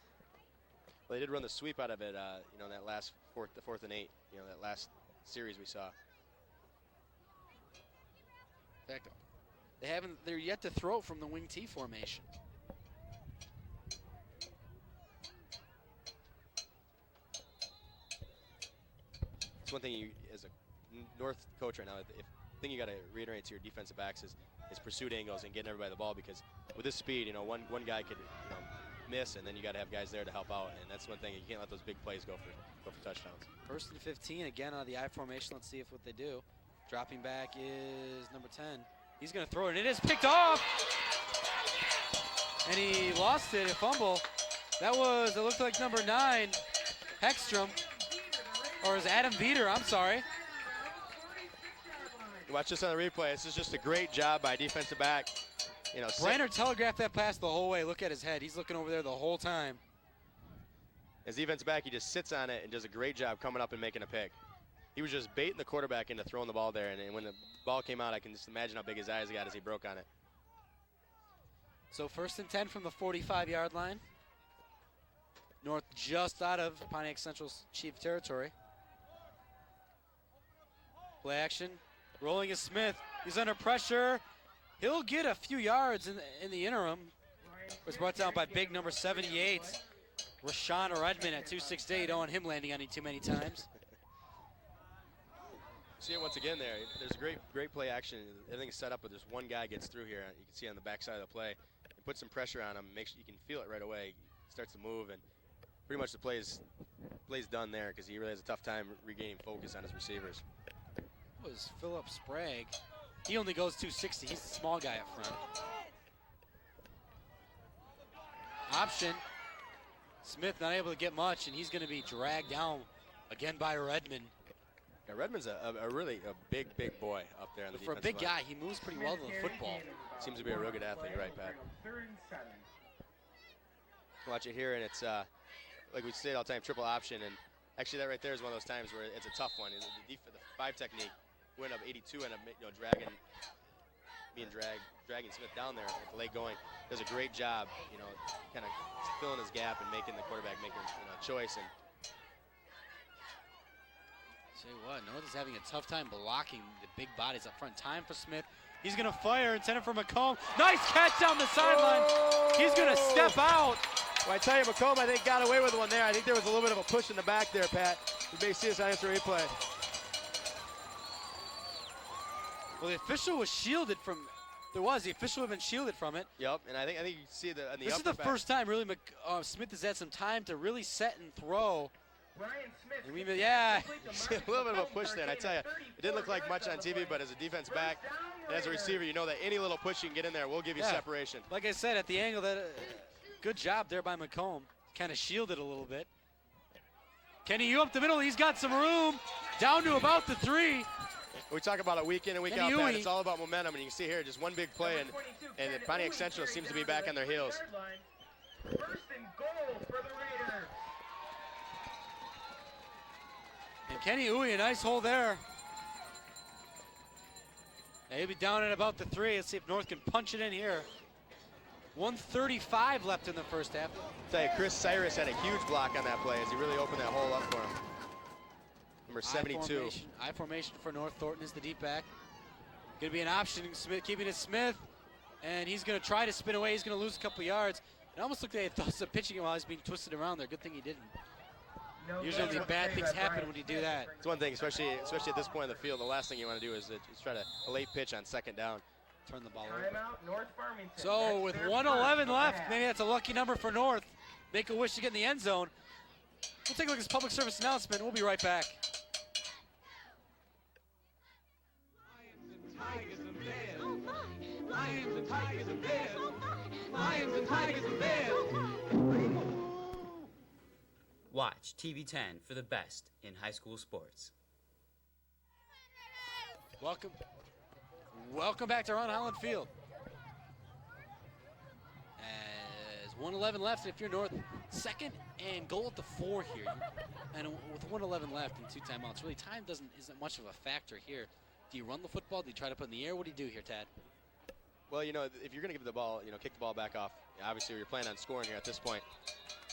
Well, they did run the sweep out of it, that last the 4th and 8, that last series we saw. In fact, they're yet to throw from the wing T formation. It's one thing you, as a North coach right now, the thing you got to reiterate to your defensive backs is pursuit angles and getting everybody the ball, because with this speed, one guy could miss, and then you got to have guys there to help out. And that's one thing, you can't let those big plays go for touchdowns. 1st and 15, again out of the I formation. Let's see what they do. Dropping back is number 10. He's going to throw it, and it is picked off. And he lost it, a fumble. It looked like number 9, Heckstrom, or is Adam Veeder, I'm sorry. Watch this on the replay. This is just a great job by defensive back. You know, Branner telegraphed that pass the whole way. Look at his head. He's looking over there the whole time. As defensive back, he just sits on it and does a great job coming up and making a pick. He was just baiting the quarterback into throwing the ball there, and when the ball came out, I can just imagine how big his eyes got as he broke on it. So 1st and 10 from the 45-yard line. North just out of Pontiac Central's Chief territory. Play action. Rolling is Smith. He's under pressure. He'll get a few yards in the interim. Was brought down by big number 78, Rashawn Redmond at 268. Don't want him landing on you too many times. See it once again there. There's a great play action. Everything's set up, but just one guy gets through here. You can see on the backside of the play. And put some pressure on him. Make sure you can feel it right away. He starts to move, and pretty much the play's done there because he really has a tough time regaining focus on his receivers. That was Philip Sprague. He only goes 260. He's the small guy up front. Option. Smith not able to get much, and he's going to be dragged down again by Redmond. Yeah, Redmond's a really big boy up there on the For a defensive big line. guy, he moves pretty well to the football. Seems to be a real good athlete, right, Pat? Watch it here, and it's like we say all the time, triple option, and actually that right there is one of those times where it's a tough one. The 5 technique went up 82 and dragging Smith down there with the leg going. Does a great job, kind of filling his gap and making the quarterback make a choice. And Say what, North is having a tough time blocking the big bodies up front. Time for Smith. He's going to fire, intended for McComb. Nice catch down the sideline. He's going to step out. Well, I tell you, McComb, I think, got away with one there. I think there was a little bit of a push in the back there, Pat. You may see this on instant replay. Well, the official was shielded from. The official had been shielded from it. Yep, and I think you see the on the This is the first time really Smith has had some time to really set and throw. Yeah. A little bit of a push there, and I tell you, it didn't look like much on TV, but as a defense back and as a receiver, you know that any little push you can get in there will give you separation. Like I said, at the angle, good job there by McComb. Kind of shielded a little bit. Kenny, you up the middle. He's got some room. Down to about the 3. We talk about it week in and week out, Pat. It's all about momentum, and you can see here just one big play, and Pontiac Central seems to be back on their heels. 1st and goal for the Raiders. And Kenny Uwe, a nice hole there. Now he'll be down at about the 3. Let's see if North can punch it in here. 1:35 left in the first half. I'll tell you, Chris Cyrus had a huge block on that play as he really opened that hole up for him. Number 72. I formation for North. Thornton is the deep back. Going to be an option. Smith keeping it Smith, and he's going to try to spin away. He's going to lose a couple yards. It almost looked like he thought some pitching while he's being twisted around there. Good thing he didn't. Usually bad things happen when you do that. It's one thing, especially at this point in the field. The last thing you want to do is try to a late pitch on 2nd down. Turn the ball Timeout, North Farmington. So with 1:11 left, maybe that's a lucky number for North. Make a wish to get in the end zone. We'll take a look at this public service announcement. We'll be right back. Tigers and bears. Oh my. Lions and tigers and bears. Oh my. Lions and tigers and bears. Watch TV 10 for the best in high school sports. Welcome back to Ron Holland Field. As 1:11 left, if you're North, 2nd and goal at the 4 here. And with 1:11 left and 2 timeouts, really time isn't much of a factor here. Do you run the football? Do you try to put it in the air? What do you do here, Tad? Well, if you're going to give the ball, kick the ball back off, obviously you're planning on scoring here at this point.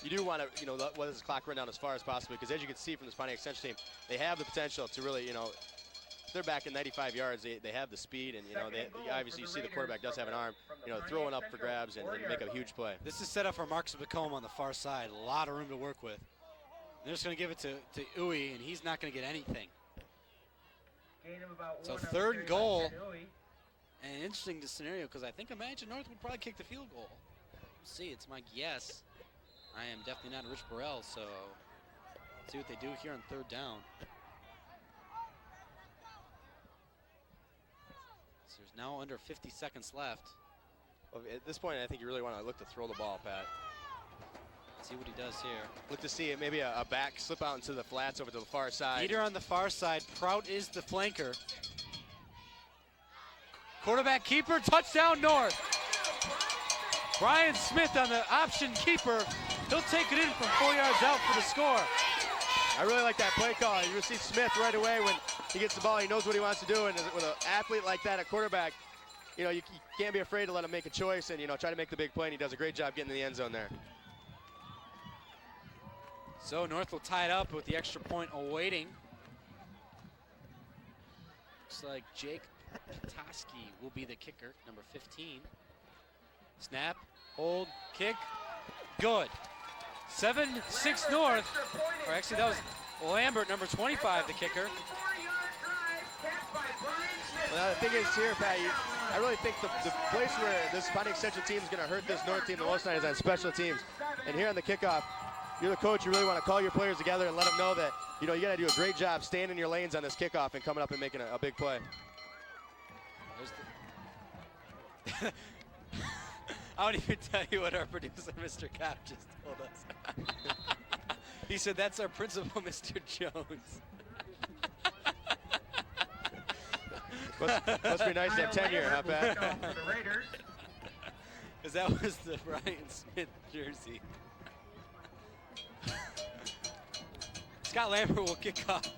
You do want to, let this clock run down as far as possible, because as you can see from this Pontiac Central team, they have the potential to really, they're back in 95 yards. They have the speed, and, obviously you see the quarterback does have an arm, throwing up for grabs and make a huge play. This is set up for Marcus McComb on the far side. A lot of room to work with. They're just going to give it to Uwe, and he's not going to get anything. So 3rd and goal. And an interesting scenario, because I imagine North would probably kick the field goal. see, it's my guess. I am definitely not Rich Burrell, so let's see what they do here on 3rd down. So there's now under 50 seconds left. Well, at this point, I think you really want to look to throw the ball, Pat. Let's see what he does here. Look to see maybe a back slip out into the flats over to the far side. Leader on the far side. Prout is the flanker. Quarterback keeper, touchdown North. Brian Smith on the option keeper. He'll take it in from 4 yards out for the score. I really like that play call. You see Smith right away when he gets the ball. He knows what he wants to do, and with an athlete like that at quarterback, you know, you can't be afraid to let him make a choice and, you know, try to make the big play, and he does a great job getting in the end zone there. So North will tie it up with the extra point awaiting. Looks like Jake Petoskey will be the kicker, number 15. Snap, hold, kick, good. 7-6 North, or actually that was Lambert, number 25, the kicker. Well, the thing is here, Pat, I really think the place where this Pontiac Central team is going to hurt this North team the most tonight is on special teams. And here on the kickoff, you're the coach, you really want to call your players together and let them know that, you know, you got to do a great job staying in your lanes on this kickoff and coming up and making a big play. I won't even tell you what our producer, Mr. Cap, just told us. He said, that's our principal, Mr. Jones. Must be nice to have tenure, huh, Pat? Because that was the Brian Smith jersey. Scott Lambert will kick off.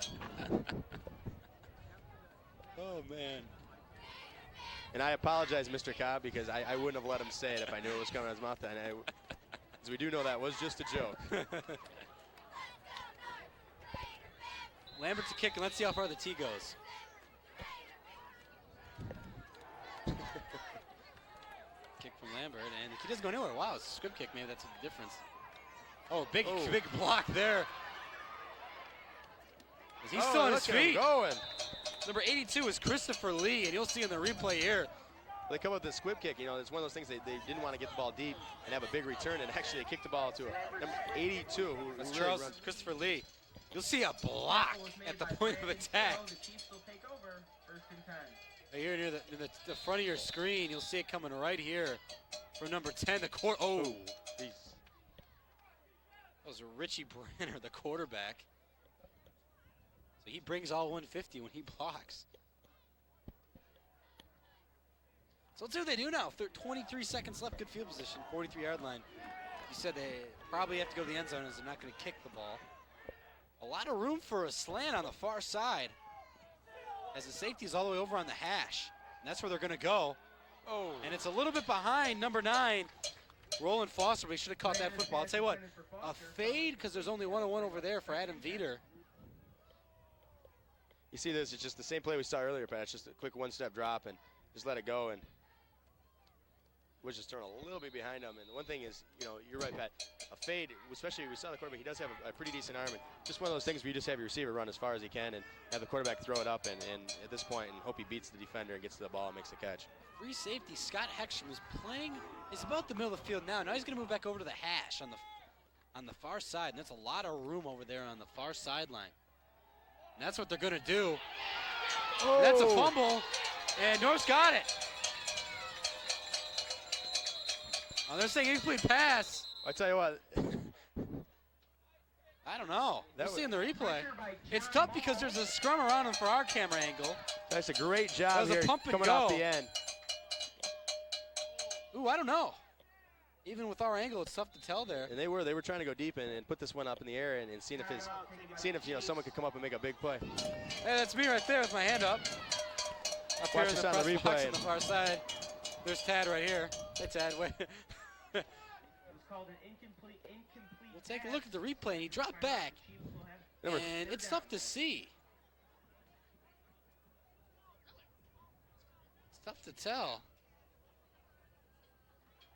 Oh, man. And I apologize, Mr. Cobb, because I wouldn't have let him say it if I knew it was coming out of his mouth. As we do know that was just a joke. Lambert's a kick, and let's see how far the tee goes. Kick from Lambert, and the key doesn't go anywhere. Wow, it's a squib kick. Maybe that's the difference. Oh, big block there. Is he still on his feet? Going. Number 82 is Christopher Lee, and you'll see in the replay here. They come up with the squib kick. You know, it's one of those things they didn't want to get the ball deep and have a big return, and actually they kicked the ball to a number 82 who That's really Charles runs. Christopher Lee. You'll see a block at the point of attack. Right here near the front of your screen, you'll see it coming right here from number 10, the court. Oh, that was Richie Brenner, the quarterback. So he brings all 150 when he blocks. So let's see what they do now. 23 seconds left, good field position, 43-yard line. You said they probably have to go to the end zone as they're not going to kick the ball. A lot of room for a slant on the far side as the safety is all the way over on the hash. And that's where they're going to go. Oh. And it's a little bit behind number 9, Roland Foster, but he should have caught that football. I'll tell you what, a fade because there's only 1-on-1 over there for Adam Veeder. You see this, it's just the same play we saw earlier, Pat. It's just a quick one-step drop and just let it go. And was just throwing a little bit behind him. And one thing is, you know, you're right, Pat. A fade, especially we saw the quarterback, he does have a pretty decent arm. And just one of those things where you just have your receiver run as far as he can and have the quarterback throw it up and at this point and hope he beats the defender and gets to the ball and makes the catch. Free safety, Scott Heckstrom is playing. He's about the middle of the field now. Now he's going to move back over to the hash on the far side. And that's a lot of room over there on the far sideline. And that's what they're going to do. Oh. That's a fumble, and North's got it. Oh, they're saying incomplete pass. I tell you what. I don't know. We'll see in the replay. It's tough because there's a scrum around him for our camera angle. That's a great job here pump and coming go off the end. Ooh, I don't know. Even with our angle, it's tough to tell there. And they were trying to go deep and put this one up in the air and seeing if you know someone could come up and make a big play. Hey, that's me right there with my hand up. Watch this on the replay. On the far side. There's Tad right here. Hey, Tad, wait. We'll take a look at the replay, and he dropped back. And it's tough to see. It's tough to tell.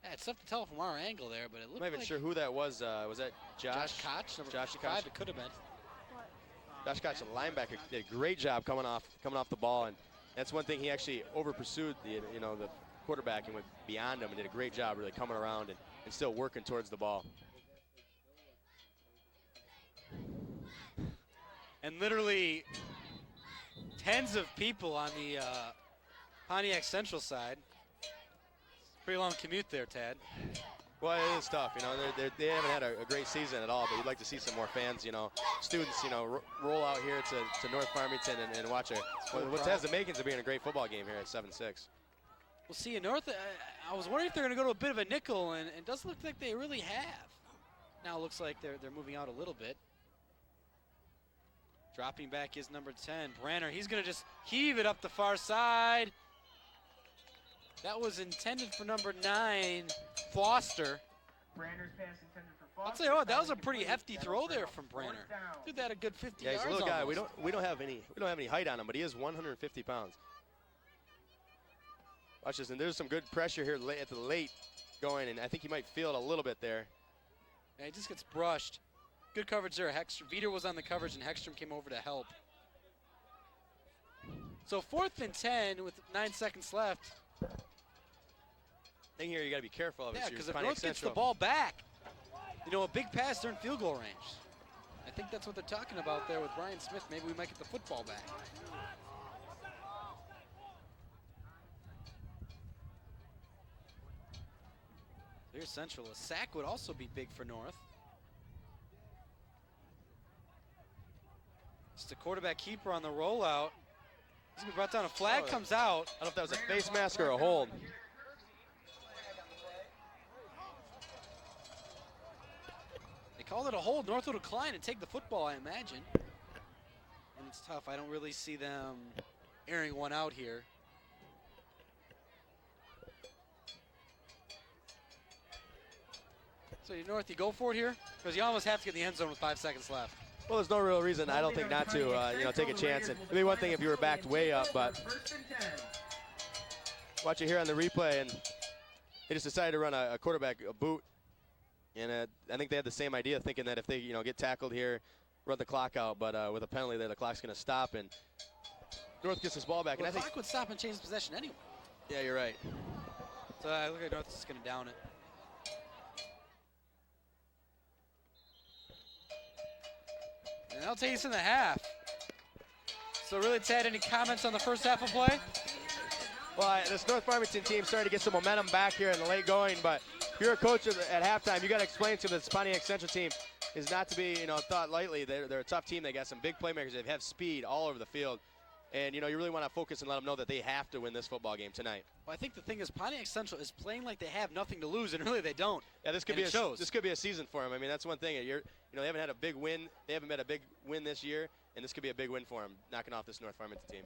Yeah, it's tough to tell from our angle there, but it looked I'm not even sure who that was. Was that Josh? Josh Koch, number Josh 55, it could have been. Josh Koch, the linebacker, did a great job coming off the ball, and that's one thing he actually over pursued the quarterback and went beyond him and did a great job really coming around and still working towards the ball. And literally tens of people on the Pontiac Central side. Pretty long commute there, Tad. Well, it is tough. You know, they haven't had a great season at all, but we'd like to see some more fans, you know, students, you know, roll out here to North Farmington and watch what has the makings of being a great football game here at 7-6. We'll see in North. I was wondering if they're going to go to a bit of a nickel, and it doesn't look like they really have. Now it looks like they're moving out a little bit. Dropping back is number 10, Branner. He's going to just heave it up the far side. That was intended for number 9, Foster. Brander's pass intended for Foster. I'll tell you what, that was a pretty hefty throw there from Branner. Did that a good 50 yards. Yeah, he's a little guy. Almost. We don't have any height on him, but he is 150 pounds. Watch this, and there's some good pressure here at the late going, and I think he might feel it a little bit there. Yeah, he just gets brushed. Good coverage there. Veter was on the coverage, and Hexstrom came over to help. So 4th and 10 with 9 seconds left. Thing here you got to be careful of. Yeah, because if North gets the ball back, you know, a big pass, they're in field goal range. I think that's what they're talking about there with Brian Smith. Maybe we might get the football back. Here's Central. A sack would also be big for North. Just a quarterback keeper on the rollout. He's gonna be brought down. A flag comes out. I don't know if that was a face mask or a hold. They called it a hold. North will decline and take the football, I imagine. And it's tough. I don't really see them airing one out here. So North, you go for it here? Because you almost have to get in the end zone with 5 seconds left. Well, there's no real reason, I don't think, not to you know, take a chance. And it'd be one thing if you were backed way up, but watch it here on the replay, and they just decided to run a quarterback a boot. And I think they had the same idea, thinking that if they, you know, get tackled here, run the clock out. But with a penalty there, the clock's going to stop, and North gets this ball back. Well, and the I think clock would stop and change possession anyway. Yeah, you're right. So I look at North is just going to down it. And that'll take us in the half. So really, Ted, any comments on the first half of play? Well, this North Farmington team started to get some momentum back here in the late going, but if you're a coach at halftime, you got to explain to them that this Pontiac Central team is not to be, you know, thought lightly. They're a tough team. They got some big playmakers. They have speed all over the field. And, you know, you really want to focus and let them know that they have to win this football game tonight. Well, I think the thing is Pontiac Central is playing like they have nothing to lose, and really they don't. Yeah, this could be a season for them. I mean, that's one thing. You know, they haven't had a big win. They haven't had a big win this year, and this could be a big win for them, knocking off this North Farmington team.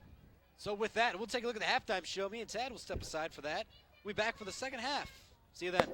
So with that, we'll take a look at the halftime show. Me and Tad will step aside for that. We'll be back for the second half. See you then.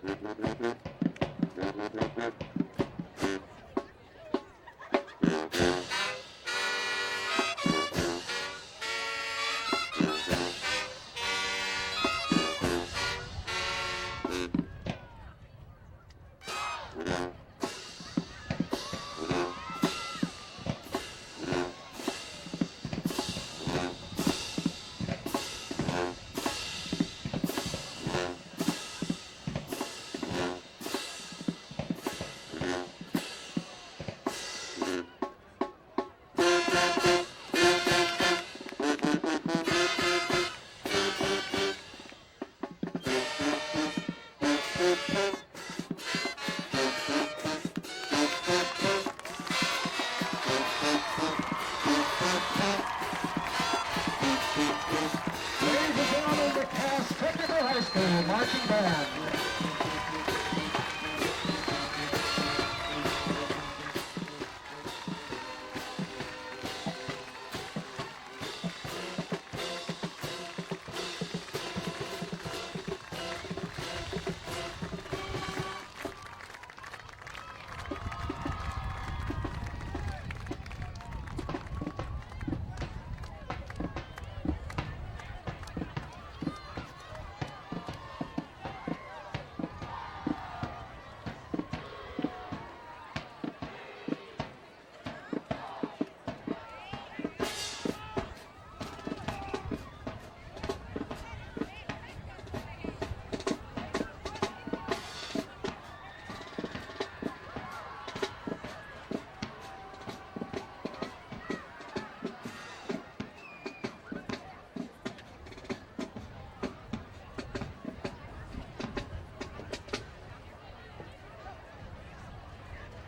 Ladies and gentlemen, the Cass Technical High School Marching Band.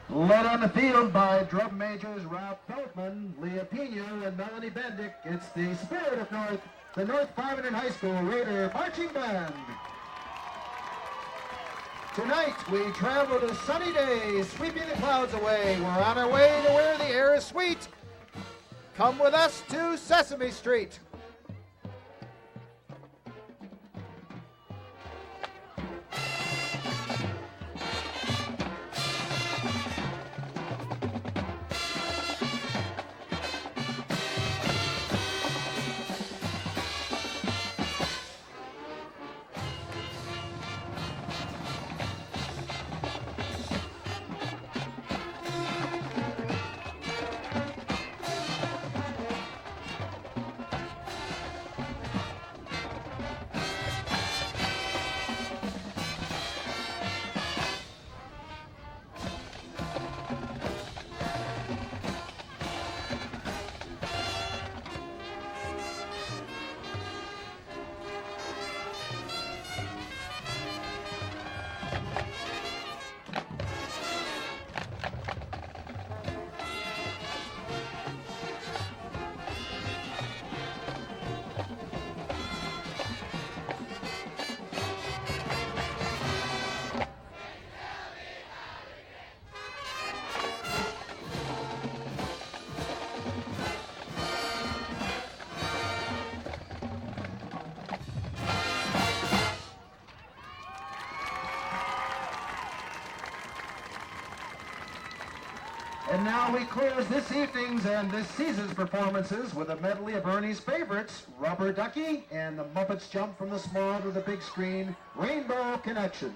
Led on the field by drum majors Ralph Feldman, Leah Pino, and Melanie Bendick, it's the Spirit of North, the North Farmington High School Raider Marching Band. Tonight we travel to sunny days, sweeping the clouds away. We're on our way to where the air is sweet. Come with us to Sesame Street. And now we close this evening's and this season's performances with a medley of Ernie's favorites, Rubber Ducky and the Muppets Jump from the Small to the Big Screen, Rainbow Connection.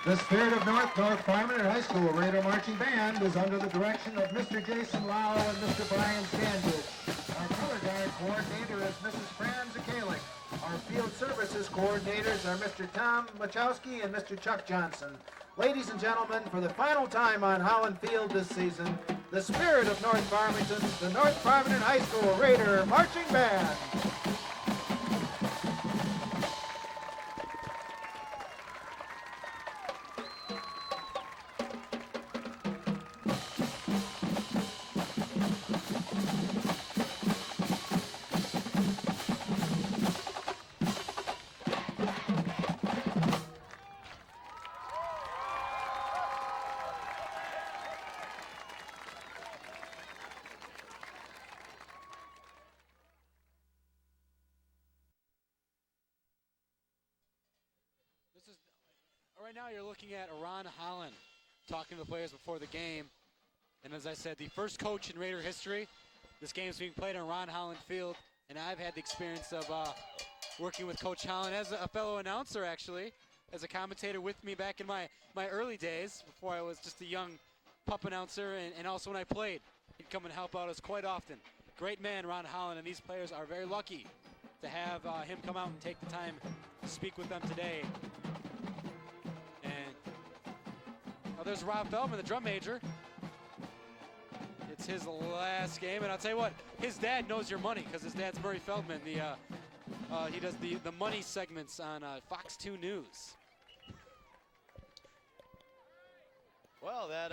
The Spirit of North Farmington High School Raider Marching Band is under the direction of Mr. Jason Lau and Mr. Brian Standish. Our color guard coordinator is Mrs. Fran Zakalik. Our field services coordinators are Mr. Tom Machowski and Mr. Chuck Johnson. Ladies and gentlemen, for the final time on Holland Field this season, the Spirit of North Farmington, the North Farmington High School Raider Marching Band. Right now you're looking at Ron Holland talking to the players before the game. And as I said, the first coach in Raider history. This game is being played on Ron Holland Field. And I've had the experience of working with Coach Holland as a fellow announcer, actually, as a commentator with me back in my early days before I was just a young pup announcer, and also when I played. He'd come and help out us quite often. Great man, Ron Holland, and these players are very lucky to have him come out and take the time to speak with them today. There's Rob Feldman, the drum major. It's his last game, and I'll tell you what, his dad knows your money because his dad's Murray Feldman. He does the money segments on Fox 2 News. Well, that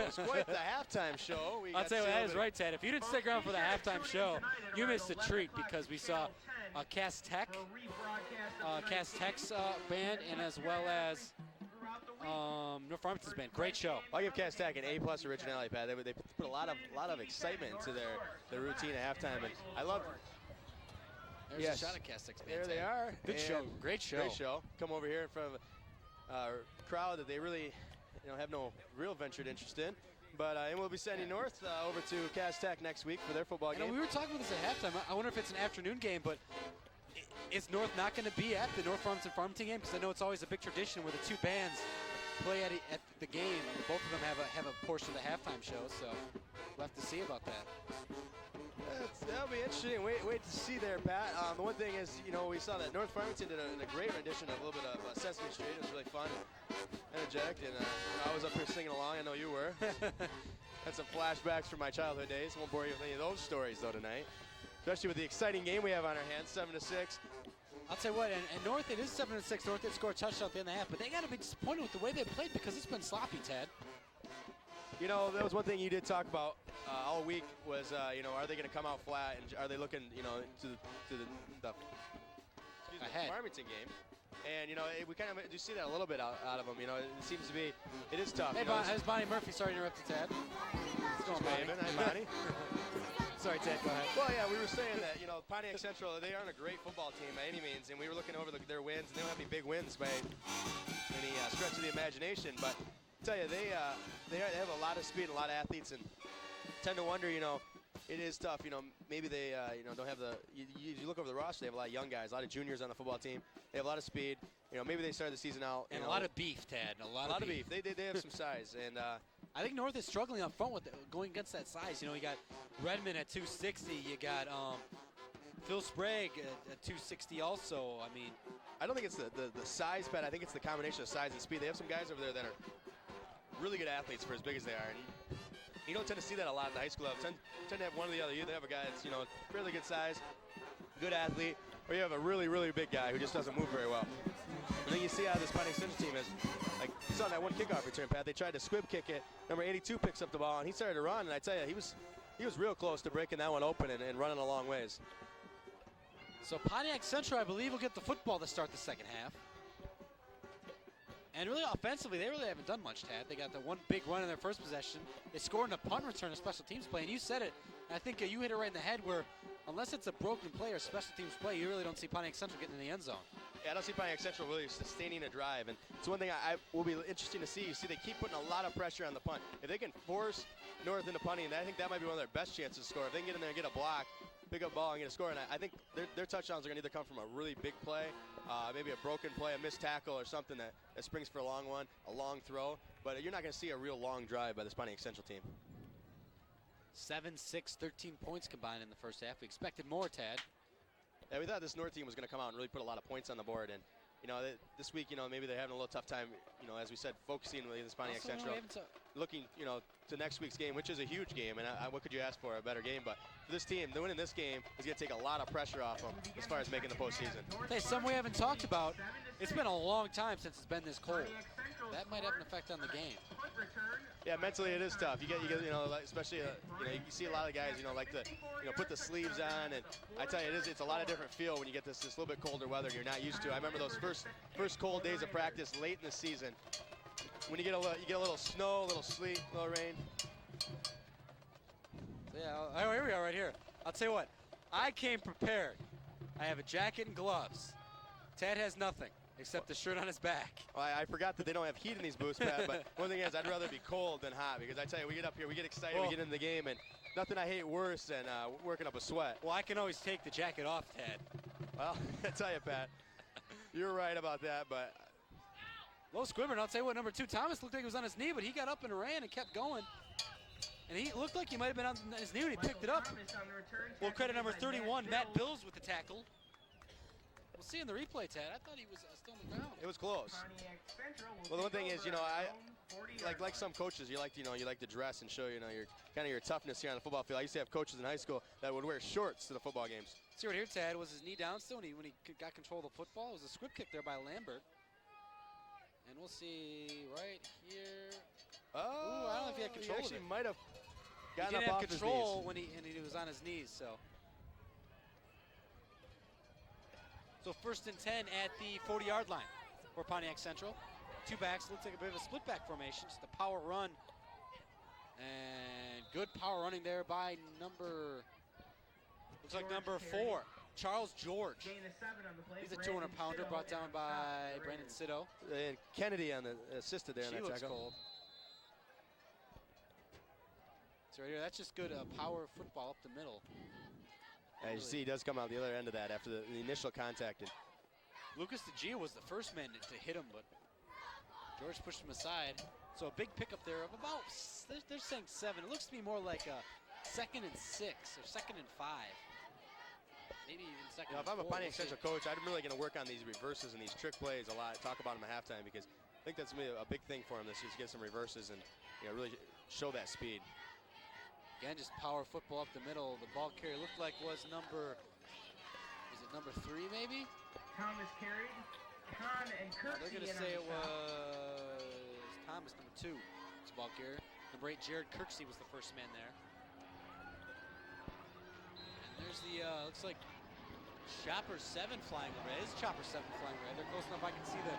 was quite the halftime show. I'll tell you what, that is right, Ted. If you didn't stick around for the halftime show, you missed a treat because we saw Cass Tech's band, and as well as North Farmington's band. Great show. I'll give Cass Tech an A+ originality, Pat. They put a lot of excitement into their routine at halftime, and I love. There's a shot at Cass Tech's band. There they are. Good show. Great show. Great show. Come over here in front of a crowd that they really, have no real ventured interest in. But and we'll be sending North over to Cass Tech next week for their football game. We were talking about this at halftime. I wonder if it's an afternoon game, but is North not going to be at the North Farmington game? Because I know it's always a big tradition where the two bands play at the game. Both of them have a portion of the halftime show, so we'll have to see about that. That'll be interesting. Wait to see there, Pat. The one thing is, we saw that North Farmington did a great rendition of a little bit of Sesame Street. It was really fun, energetic, and I was up here singing along. I know you were. Had some flashbacks from my childhood days. Won't bore you with any of those stories though tonight, especially with the exciting game we have on our hands, 7-6. I'll tell you what, and North, it is 7-6. North did score a touchdown at the end of the half, but they got to be disappointed with the way they played because it's been sloppy, Ted. That was one thing you did talk about all week was, are they going to come out flat, and are they looking, to the Farmington game? And, we kind of do see that a little bit out of them. It seems to be, it is tough. Hey, it's Bonnie Murphy. Sorry to interrupt you, Ted. What's going on, Hi, Bonnie. Sorry, Ted, go ahead. Well, yeah, we were saying that, Pontiac Central, they aren't a great football team by any means, and we were looking over their wins, and they don't have any big wins by any stretch of the imagination, but I tell you, they have a lot of speed, a lot of athletes, and tend to wonder, it is tough, maybe they, don't have you look over the roster, they have a lot of young guys, a lot of juniors on the football team, they have a lot of speed, maybe they started the season out. And a lot of beef, Tad, a lot of beef. They have some size, and I think North is struggling up front with going against that size. You got Redmond at 260. You got Phil Sprague at 260 also. I mean, I don't think it's the size, Pat. I think it's the combination of size and speed. They have some guys over there that are really good athletes for as big as they are. And you don't tend to see that a lot in the high school level. Tend to have one or the other. You either have a guy that's, fairly good size, good athlete, or you have a really, really big guy who just doesn't move very well. And then you see how this Pontiac Central team is. Like, you saw that one kickoff return, Pat. They tried to squib kick it. Number 82 picks up the ball, and he started to run. And I tell you, he was real close to breaking that one open and running a long ways. So Pontiac Central, I believe, will get the football to start the second half. And really offensively, they really haven't done much, Tad. They got the one big run in their first possession. They scored in a punt return, a special teams play. And you said it, and I think you hit it right in the head where unless it's a broken play or special teams play, you really don't see Pontiac Central getting in the end zone. Yeah, I don't see Pontiac Central really sustaining a drive. And it's one thing I will be interesting to see. You see they keep putting a lot of pressure on the punt. If they can force North into punting, I think that might be one of their best chances to score. If they can get in there and get a block, pick up the ball and get a score. And I think their touchdowns are going to either come from a really big play, maybe a broken play, a missed tackle, or something that springs for a long one, a long throw. But you're not going to see a real long drive by this Pontiac Central team. 7, 6, 13 points combined in the first half. We expected more, Tad. Yeah, we thought this North team was going to come out and really put a lot of points on the board. And, this week, maybe they're having a little tough time, as we said, focusing with this Pontiac Central. Looking, to next week's game, which is a huge game. And what could you ask for, a better game? But for this team, winning this game is going to take a lot of pressure off them as far as making the postseason. Hey, something we haven't talked about. It's been a long time since it's been this cold. That might have an effect on the game. Yeah, mentally it is tough. You get, especially, you see a lot of guys, like to, put the sleeves on, and I tell you, it's a lot of different feel when you get this little bit colder weather you're not used to. I remember those first cold days of practice late in the season, when you get a little snow, a little sleet, a little rain. Yeah, here we are right here. I'll tell you what, I came prepared. I have a jacket and gloves. Tad has nothing except the shirt on his back. Well, I forgot that they don't have heat in these booths, Pat, but one thing is I'd rather be cold than hot, because I tell you, we get up here, we get excited, we get into the game, and nothing I hate worse than working up a sweat. Well, I can always take the jacket off, Tad. Well, I tell you, Pat, you're right about that, but... Low squibber, and I'll tell you what, number 2, Thomas looked like he was on his knee, but he got up and ran and kept going. And he looked like he might have been on his knee when he picked it up. We'll credit number 31, Matt Bills, with the tackle. We'll see in the replay, Tad. I thought he was still on the ground. It was close. Well, the one thing is, I like some coaches, you like to dress and show, your toughness here on the football field. I used to have coaches in high school that would wear shorts to the football games. See right here, Tad, was his knee down still when he got control of the football? It was a squib kick there by Lambert. And we'll see right here. Oh, ooh, I don't know if he had control he actually of it. might have gotten he didn't up have off control his knees. when he was on his knees, so. So 1st and 10 at the 40-yard line for Pontiac Central. 2 backs, looks like a bit of a split back formation, just a power run. And good power running there by number 4, Charles George. He's a 200-pounder brought down by Brandon Sitto. And Kennedy on the assisted there. She looks cold. So right here, that's just good power football up the middle. As you see, he does come out the other end of that after the initial contact. And Lucas DeGio was the first man to hit him, but George pushed him aside. So a big pickup there of about, they're saying 7. It looks to me more like a 2nd and 6 or 2nd and 5. Maybe even 2nd and 4. If I'm a Pontiac Central coach, I'm really going to work on these reverses and these trick plays a lot, talk about them at halftime, because I think that's going to be a big thing for him this year, to get some reverses and really show that speed. Again, just power football up the middle. The ball carrier looked like was number 3 maybe? Thomas carried. Kahn and Kirksey. They're going to say it was Thomas, number 2. It's ball carrier. Number 8, Jared Kirksey was the first man there. And there's the, looks like Chopper 7 flying overhead. It is Chopper 7 flying overhead. They're close enough I can see the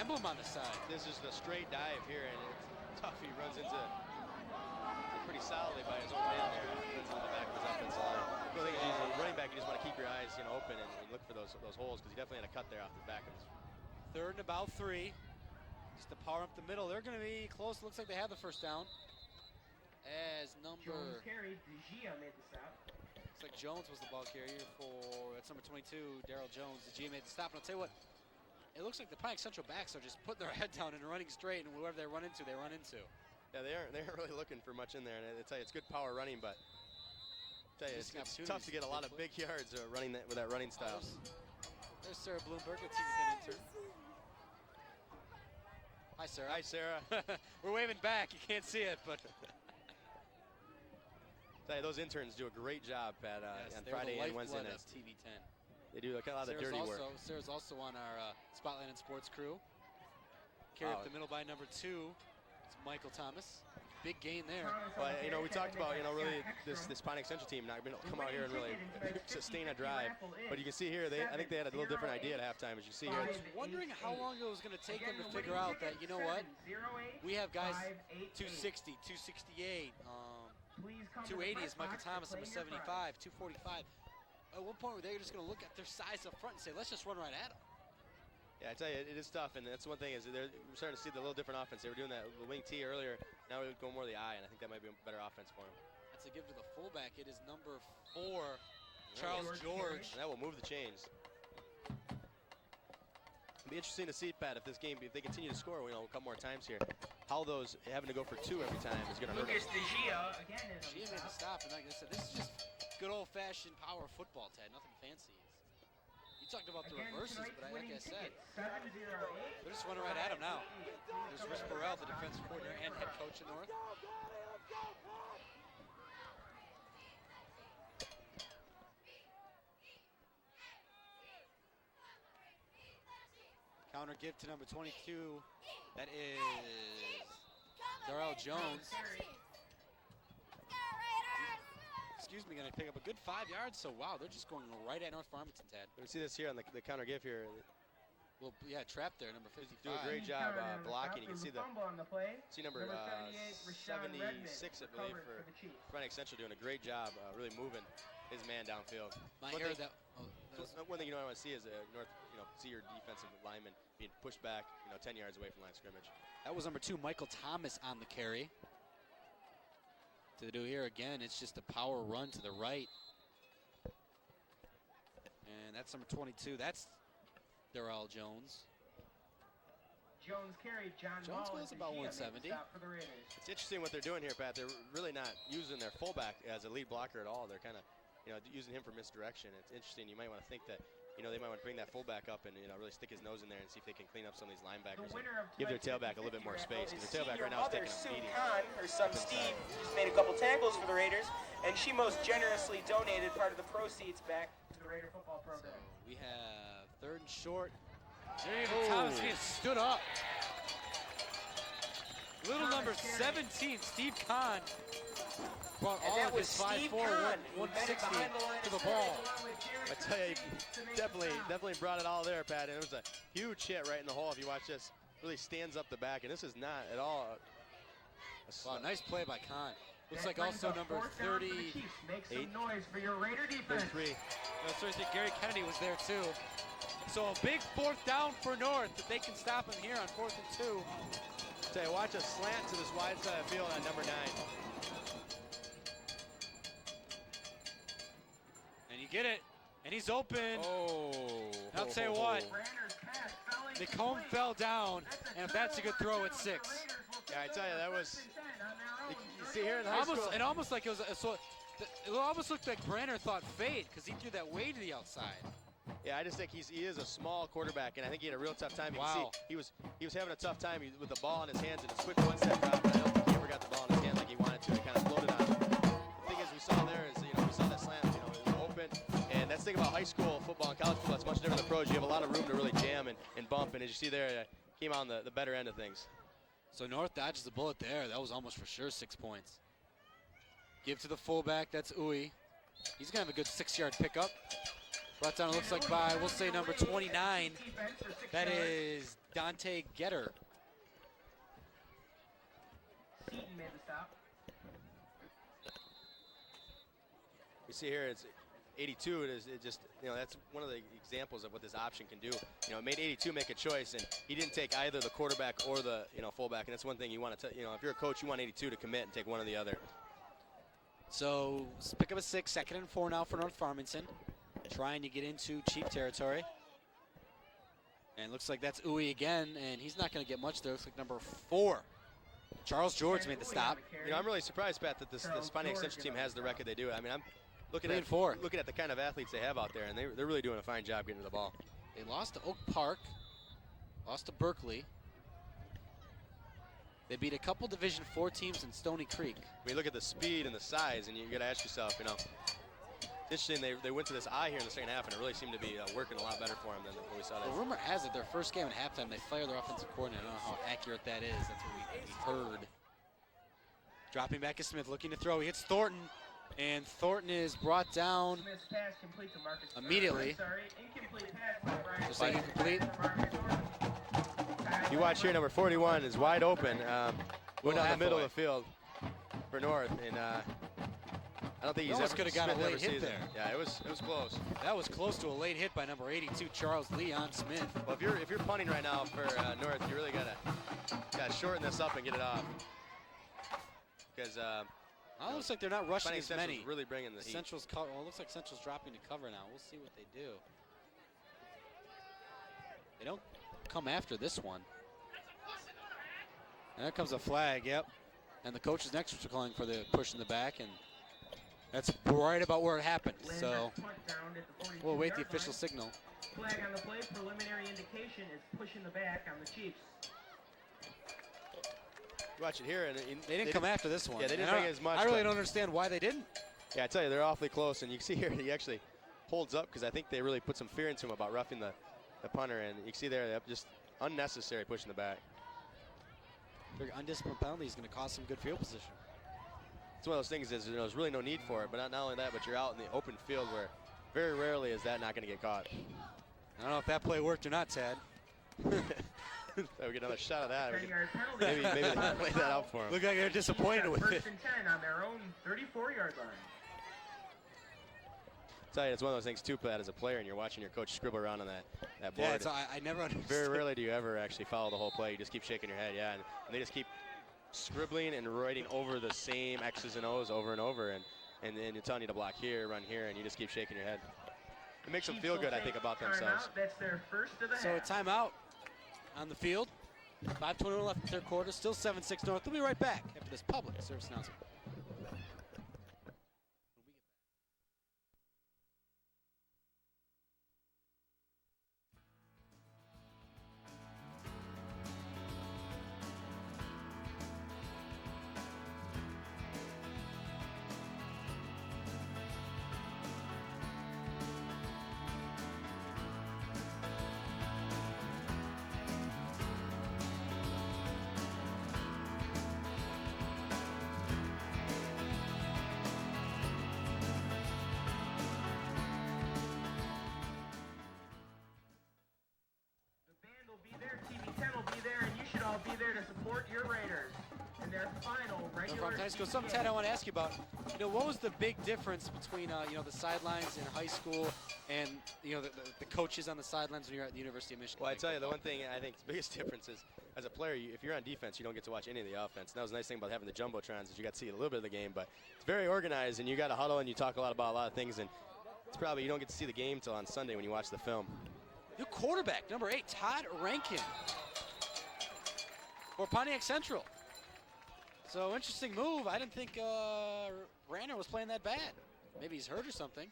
emblem on the side. This is the straight dive here, and it's tough. He runs into pretty solidly by his own man there. Runs into the back of his offensive line. I think as a running back, you just want to keep your eyes open and look for those holes, because he definitely had a cut there off the back of his. 3rd and about 3. Just to power up the middle. They're going to be close. Looks like they have the first down. As number... Jones carried. DeGia made the stop. Looks like Jones was the ball carrier for, that's number 22, Daryl Jones. DeGia made the stop. And I'll tell you what, it looks like the Pontiac Central backs are just putting their head down and running straight, and whoever they run into, they run into. Yeah, they aren't really looking for much in there. And I tell you, it's good power running, but I tell you, it's tough to get a lot of big yards running with that running style. There's Sarah Bloomberg, the TV10 intern. Hi, Sarah. Hi, Sarah. We're waving back. You can't see it, but. Tell you, those interns do a great job, Pat, yes, on Friday and Wednesday nights. nights. TV10. They do a lot of dirty work. Sarah's also on our Spotlight and Sports crew. Carried up the middle by number 2. It's Michael Thomas. Big gain there. But we talked about really this Pontiac Central team not being able to come out here and really sustain a drive. But you can see here, I think they had a little different idea at halftime, as you see here. I was wondering how long it was going to take them to figure out that, you know what, we have guys 260, 268, 280 is Michael Thomas, number 75, 245. At one point, they were just going to look at their size up front and say, let's just run right at them. Yeah, I tell you, it is tough, and that's one thing is we're starting to see the little different offense. They were doing that the wing T earlier. Now we're going more the I, and I think that might be a better offense for them. That's a give to the fullback. It is number 4, Charles George. And that will move the chains. It'll be interesting to see, Pat, if this game, if they continue to score, a couple more times here, how those having to go for 2 every time is going to hurt Lucas them. DeGia again in Gia made the stop, and like I said, this is just good old-fashioned power football, Ted. Nothing fancy. You talked about the reverses, but like I said, they're just running right at him now. There's Rich Burrell, the defensive coordinator and head coach in North. Counter give to number 22. That is Darrell Jones. Excuse me, going to pick up a good 5 yards. So, wow, they're just going right at North Farmington, Ted. We see this here on the counter give here. Well, yeah, trap there, number 55. Do a great job blocking. You can see number 76, I believe, for Pontiac Central, doing a great job really moving his man downfield. My One hair thing- that. Oh, that was, One thing I want to see is North, see your defensive lineman being pushed back, 10 yards away from line of scrimmage. that was number 2, Michael Thomas on the carry. To do here again, it's just a power run to the right. And that's number 22. That's Darrell Jones. Jones carried John Jones Ball goes and about DeGia made 170. the stop for the Raiders. It's interesting what they're doing here, Pat. They're really not using their fullback as a lead blocker at all. They're kind of, using him for misdirection. It's interesting. You might want to think that, they might want to bring that fullback up and, really stick his nose in there and see if they can clean up some of these linebackers. The winner of Give their tonight's tailback a little bit more 50-50 space, because is their tailback right now is senior taking a mother, beating. Sue Kahn. Her son Steve just made a couple tackles for the Raiders, and she most generously donated part of the proceeds back to the Raider football So program. we have 3rd and short. David Thomas getting stood up. Little number 17, Steve Kahn, brought And all that of was his Steve 5'4", Kahn, who met 160 it behind the line to of the ball. scrimmage along with Jared I tell you, Smith to make the definitely stop. brought it all there, Pat. And it was a huge hit right in the hole. If you watch this, really stands up the back, and this is not at all. Wow, nice play by Kahn. Looks That like brings also up number 4th down for the 38. Chiefs. Make some noise for your Raider defense. 33. Gary Kennedy was there too. So a big 4th down for North, that they can stop him here on 4th and 2. Tell you, watch a slant to this wide side of the field on number 9. And you get it, and he's open. Oh. I'll tell you what, Branner's pass fell the cone incomplete. fell down, and if that's a good throw, it's 6. Yeah, I tell you, that was. You see here in high school. It almost like it was it almost looked like Branner thought fade because he threw that way to the outside. Yeah, I just think he is a small quarterback, and I think he had a real tough time. You Wow. can see he was having a tough time with the ball in his hands, and his quick one-step drop. And I don't think he ever got the ball in his hands like he wanted to. It kind of floated on him. The thing is, we saw there is, we saw that slant, it was open, and that's the thing about high school football and college football. It's much different than the pros. You have a lot of room to really jam and bump, and as you see there, came on the better end of things. So North dodges the bullet there. That was almost for sure 6 points. Give to the fullback. That's Uwe. He's going to have a good 6-yard pickup. Brought down, it looks like by, we'll say, number 29. That is Dante Getter. Seaton made the stop. We see here it's 82. It just that's one of the examples of what this option can do. It made 82 make a choice, and he didn't take either the quarterback or the fullback. And that's one thing you want to if you're a coach, you want 82 to commit and take one or the other. So let's pick up a 6, 2nd and 4 now for North Farmington. Trying to get into Chief territory. And looks like that's Uwe again, and he's not going to get much there. Looks like number 4. Charles George made the stop. I'm really surprised, Pat, that this Pontiac Central team has the record they do. I mean, I'm looking 3 at and 4. looking at the kind of athletes they have out there, and they're really doing a fine job getting to the ball. They lost to Oak Park, lost to Berkeley. They beat a couple Division IV teams in Stony Creek. We look at the speed and the size, and you got to ask yourself, it's interesting they went to this eye here in the second half, and it really seemed to be working a lot better for them than what we saw. The rumor has it their first game at halftime, they fired their offensive coordinator. I don't know how accurate that is. That's what we heard. Dropping back is Smith, looking to throw. He hits Thornton, and Thornton is brought down Smith's pass complete to Marcus. immediately. Incomplete pass by Brian. Just saying incomplete. You watch here, number 41 is wide open. Went down the middle of the halfway. field for North, and I don't think he's almost ever could have got a Smith late ever hit sees it. there. Yeah, it was close. That was close to a late hit by number 82, Charles Leon Smith. Well, if you're punting right now for North, you really gotta shorten this up and get it off. Because It looks like they're not rushing as Central's many. really bringing the heat. Central's well, it looks like Central's dropping to cover now. We'll see what they do. They don't come after this one. And there comes a flag, yep. And the coach is next to calling for the push in the back, and that's right about where it happened. So we'll await the official signal. Flag on the play, preliminary indication is push in the back on the Chiefs. Watch it here, and They didn't come after this one. Yeah, they didn't bring it as much. I really don't understand why they didn't. Yeah, I tell you, they're awfully close, and you can see here he actually holds up because I think they really put some fear into him about roughing the punter, and you can see there, just unnecessary push in the back. Their undisciplined penalty is going to cost some good field position. It's one of those things is there's really no need for it, but not only that, but you're out in the open field where very rarely is that not going to get caught. I don't know if that play worked or not, Tad. So we get another shot of that. 10-yard penalty. Maybe they can play that out for him. Look like they're disappointed with it. First and 10 on their own 34-yard line. I tell you, it's one of those things too, Pat, as a player, and you're watching your coach scribble around on that board. Yeah, I never understood. Very rarely do you ever actually follow the whole play. You just keep shaking your head, yeah, and they just keep scribbling and writing over the same X's and O's over and over, and then you're telling you to block here, run here, and you just keep shaking your head. It makes them feel good, I think, about themselves. That's their first of the So a half. timeout on the field. 5:21 left in the third quarter. Still 7-6 North. We'll be right back after this public service announcement. Be there to support your Raiders in their final regular High school. Something, Ted, I want to ask you about. What was the big difference between the sidelines in high school and the coaches on the sidelines when you're at the University of Michigan? Well, I tell you, the one thing I think the biggest difference is, as a player, if you're on defense, you don't get to watch any of the offense. And that was the nice thing about having the jumbotrons is you got to see a little bit of the game, but it's very organized, and you got to huddle and you talk about a lot of things, and it's probably you don't get to see the game till on Sunday when you watch the film. New quarterback, number 8, Todd Rankin, for Pontiac Central. So interesting move. I didn't think Ranner was playing that bad. Maybe he's hurt or something.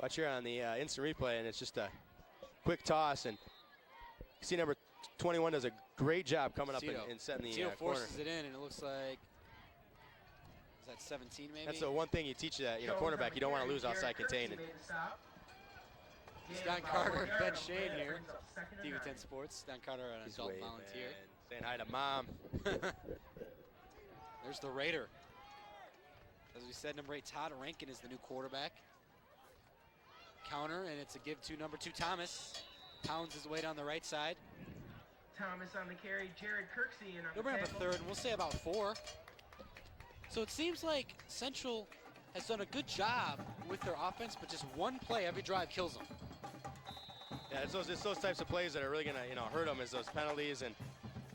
Watch here on the instant replay, and it's just a quick toss, and you see number 21 does a great job coming up and setting the corner. Forces it in, and it looks like, is that 17 maybe? That's the one thing you teach that cornerback. You don't want to lose outside containment. Don Carter, Ben Shane here, TV10 Sports. Don Carter, an adult volunteer. Saying hi to Mom. There's the Raider. As we said, number 8, Todd Rankin is the new quarterback. Counter, and it's a give to number 2, Thomas. Pounds his way down the right side. Thomas on the carry, Jared Kirksey in on They'll bring up a third, and we'll say about 4. So it seems like Central has done a good job with their offense, but just one play every drive kills them. Yeah, it's those types of plays that are really gonna hurt them, is those penalties, and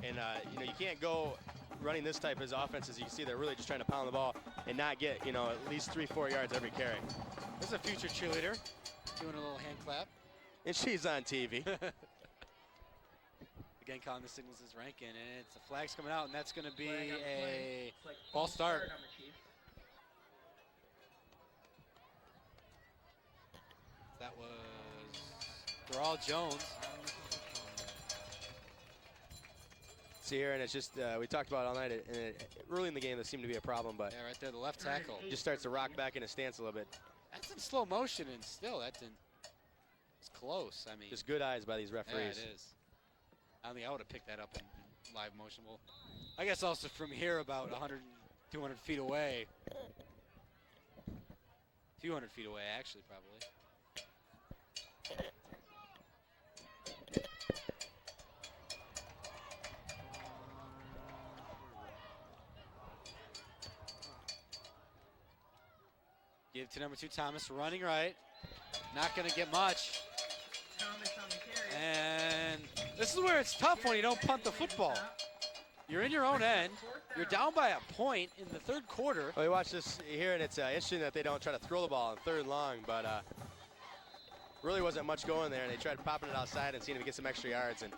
you can't go running this type of offense. As you can see, they're really just trying to pound the ball and not get at least 3-4 yards every carry. There's a future cheerleader doing a little hand clap, and she's on TV. Again, calling the signals is Rankin, and it's a flag's coming out, and that's going to be a false start. That was Doral Jones. See here, and it's just, we talked about it all night, and early in the game, there seemed to be a problem, but yeah, right there, the left tackle. Just starts to rock back in his stance a little bit. That's in slow motion, and still, it's close. I mean, just good eyes by these referees. Yeah, it is. I think I would have picked that up in live motion. Well, I guess also from here about 100, 200 feet away. A few hundred feet away, actually, probably. Give to number 2, Thomas, running right. Not going to get much. Thomas on the carry. And this is where it's tough when you don't punt the football. You're in your own end. You're down by a point in the third quarter. Well, you watch this here, and it's interesting that they don't try to throw the ball on third and long, but really wasn't much going there, and they tried popping it outside and seeing if we get some extra yards, and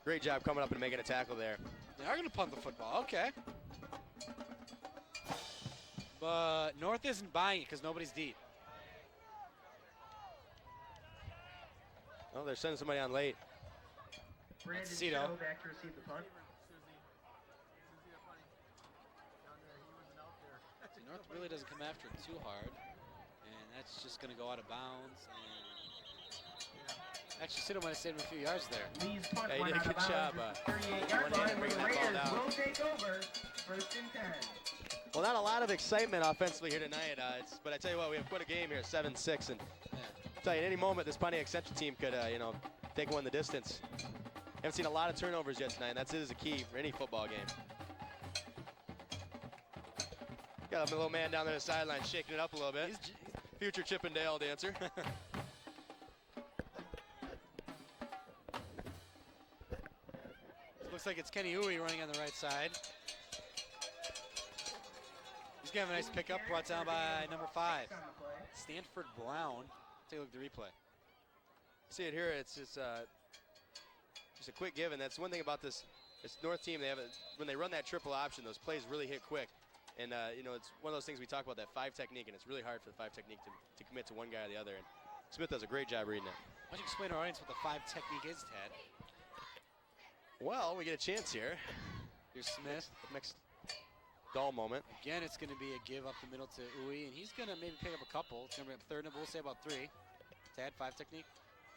great job coming up and making a tackle there. They are going to punt the football. Okay. But North isn't buying it because nobody's deep. Oh, they're sending somebody on late. Brandon Cito. Show back to receive the punt. See, North really doesn't come after it too hard, and that's just going to go out of bounds. And actually, Cito might have saved him a few yards there. Lee's punt Yeah, he went did a out of good job, bounds at the 38-yard going in line, and where the bringing that ball Raiders down. will take over. First and 10. Well, not a lot of excitement offensively here tonight, but I tell you what, we have quite a game here, 7-6, and I tell you, at any moment, this Pontiac Central team could, take one the distance. Haven't seen a lot of turnovers yet tonight, and that's a key for any football game. Got a little man down there on the sideline shaking it up a little bit. Future Chippendale dancer. Looks like it's Kenny Uwe running on the right side. He's going to have a nice pickup, brought down by number 5, Stanford Brown. Take a look at the replay. See it here, it's just a quick give, and that's one thing about this North team. They have when they run that triple option, those plays really hit quick. And, it's one of those things we talk about, that 5 technique, and it's really hard for the 5 technique to commit to one guy or the other. And Smith does a great job reading it. Why don't you explain to our audience what the 5 technique is, Ted? Well, we get a chance here. Here's Smith. Next dull moment. Again, it's going to be a give up the middle to Uwe, and he's going to maybe pick up a couple. It's going to be a third, and we'll say about 3. Ted, 5 technique?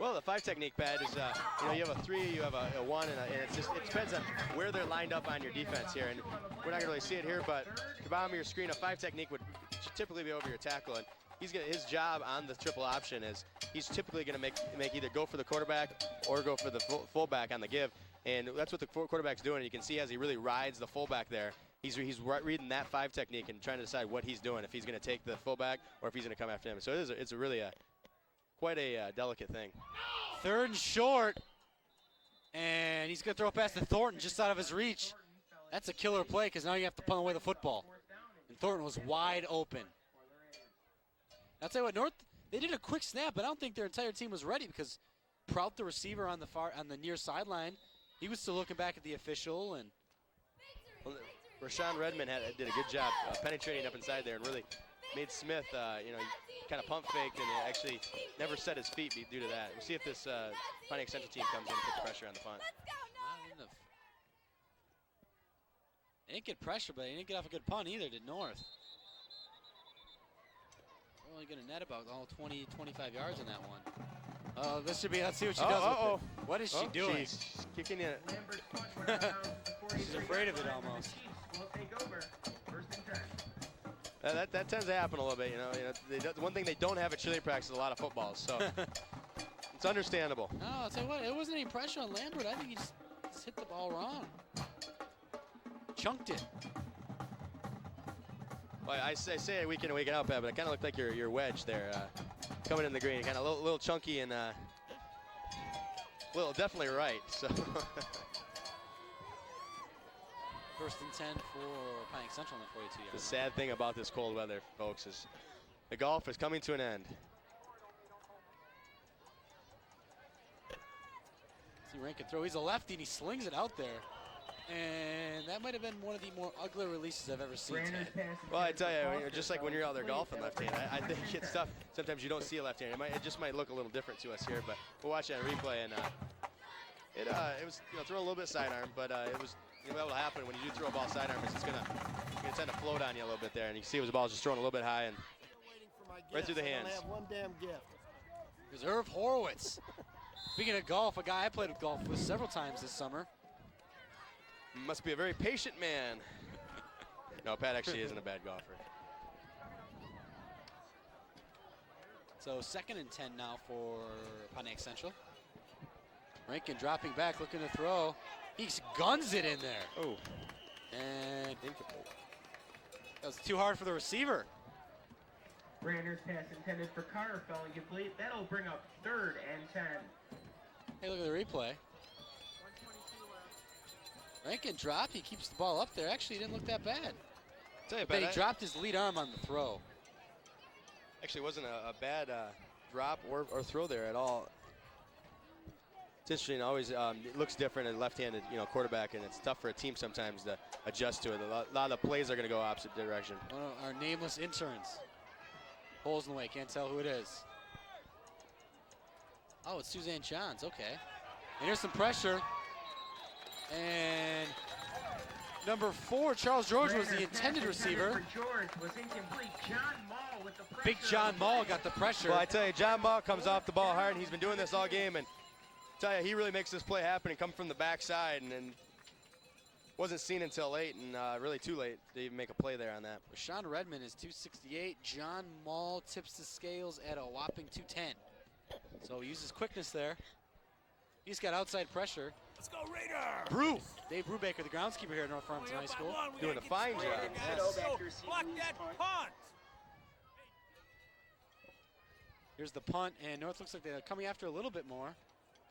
Well, the 5 technique, Pat, is you have a 3, you have a 1, and it depends on where they're lined up on your defense here. And we're not going to really see it here, but at the bottom of your screen, a 5 technique should typically be over your tackle. And his job on the triple option is he's typically going to make either go for the quarterback or go for the fullback on the give. And that's what the quarterback's doing. And you can see as he really rides the fullback there, he's reading that 5 technique and trying to decide what he's doing, if he's going to take the fullback or if he's going to come after him. So it's really quite a delicate thing. Third and short, and he's going to throw past to Thornton just out of his reach. That's a killer play because now you have to punt away the football. And Thornton was wide open. I'll tell you what, North, they did a quick snap, but I don't think their entire team was ready because Prout, the receiver on the near sideline, he was still looking back at the official. And well, Rashawn Redmond did a good job penetrating up inside there and really made Smith, he kind of pump faked and actually never set his feet due to that. We'll see if this Pontiac Central team comes in and puts pressure on the punt. They didn't get pressure, but they didn't get off a good punt either, did North. They're only going to net about 20, 25 yards on that one. Oh, this should be, let's see what she does with it. What is she doing? She's kicking it. She's afraid of it almost. That tends to happen a little bit, the one thing they don't have at cheerleading practice is a lot of footballs, so it's understandable. No, I'll tell you what, it wasn't any pressure on Lambert. I think he just hit the ball wrong. Chunked it. Well, I say it week in and week out, Pat, but it kind of looked like your wedge there coming in the green. Kind of a little chunky and definitely right. So. First and 10 for Pontiac Central on the 42 yards. The sad thing about this cold weather, folks, is the golf is coming to an end. See Rankin throw. He's a lefty and he slings it out there. And that might have been one of the more ugly releases I've ever seen. Well, I tell you, just like when you're out there golfing left-hand, I think it's tough. Sometimes you don't see a left-hand. It just might look a little different to us here, but we'll watch that replay. And it was throw a little bit sidearm, but it was what will happen when you do throw a ball sidearm is it's gonna tend to float on you a little bit there, and you can see the ball's just thrown a little bit high and right through the hands. I have one damn gift. Here's Irv Horowitz. Speaking of golf, a guy I played with golf with several times this summer. Must be a very patient man. No, Pat actually isn't a bad golfer. So 2nd and 10 now for Pontiac Central. Rankin dropping back, looking to throw. He guns it in there. Oh. And that was too hard for the receiver. Brander's pass intended for Carr fell incomplete. That'll bring up 3rd and 10. Hey, look at the replay. Rankin dropped. He keeps the ball up there. Actually, he didn't look that bad. Tell you, But he Pat, dropped his lead arm on the throw. actually wasn't a bad drop or throw there at all. It's interesting. Always it looks different. A left-handed, quarterback, and it's tough for a team sometimes to adjust to it. A lot of the plays are going to go opposite direction. One of our nameless interns. Holes in the way. Can't tell who it is. Oh, it's Suzanne Johns. Okay. And here's some pressure. And number 4, Charles George, was the intended receiver. Big John Mall got the pressure. Well, I tell you, John Ball comes off the ball hard, and he's been doing this all game. And tell you, he really makes this play happen and come from the backside, and wasn't seen until late, and really too late to even make a play there on that. Rashawn Redmond is 268. John Mall tips the scales at a whopping 210. So he uses quickness there. He's got outside pressure. Let's go Raider! Brew. Dave Brubaker, the groundskeeper here at North Farmington High School. Doing a fine job. Yes. Block that punt! Here's the punt, and North looks like they're coming after a little bit more.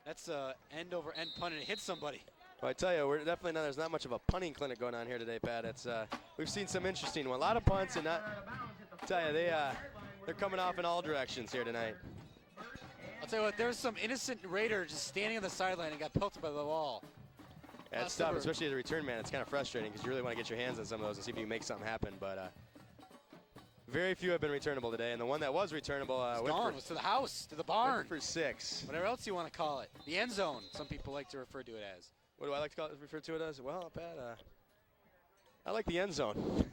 That's a end over end punt, and it hits somebody. Well, I tell you, we're definitely not. There's not much of a punting clinic going on here today, Pat. It's we've seen some interesting one. A lot of punts, and not. I tell you, they're coming off in all directions here tonight. I'll tell you what, there's some innocent Raider just standing on the sideline and got pelted by the wall. Yeah, it's tough, especially as a return man. It's kind of frustrating because you really want to get your hands on some of those and see if you can make something happen. But very few have been returnable today, and the one that was returnable was to the house, to the barn. for 6. Whatever else you want to call it. The end zone, some people like to refer to it as. What do I like to refer to it as? Well, Pat, I like the end zone.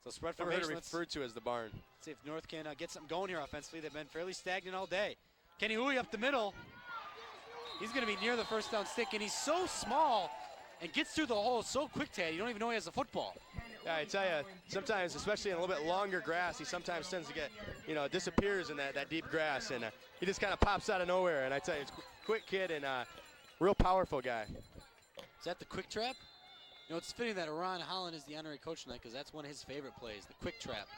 So spread Never heard it formation. referred to as the barn. Let's see if North can get something going here offensively. They've been fairly stagnant all day. Kenny Huey up the middle. He's going to be near the first down stick, and he's so small and gets through the hole so quick, Tad, you don't even know he has a football. Yeah, I tell you, sometimes, especially in a little bit longer grass, he sometimes tends to get, disappears in that deep grass, and he just kind of pops out of nowhere. And I tell you, it's a quick kid and real powerful guy. Is that the quick trap? It's fitting that Ron Holland is the honorary coach tonight because that's one of his favorite plays, the quick trap.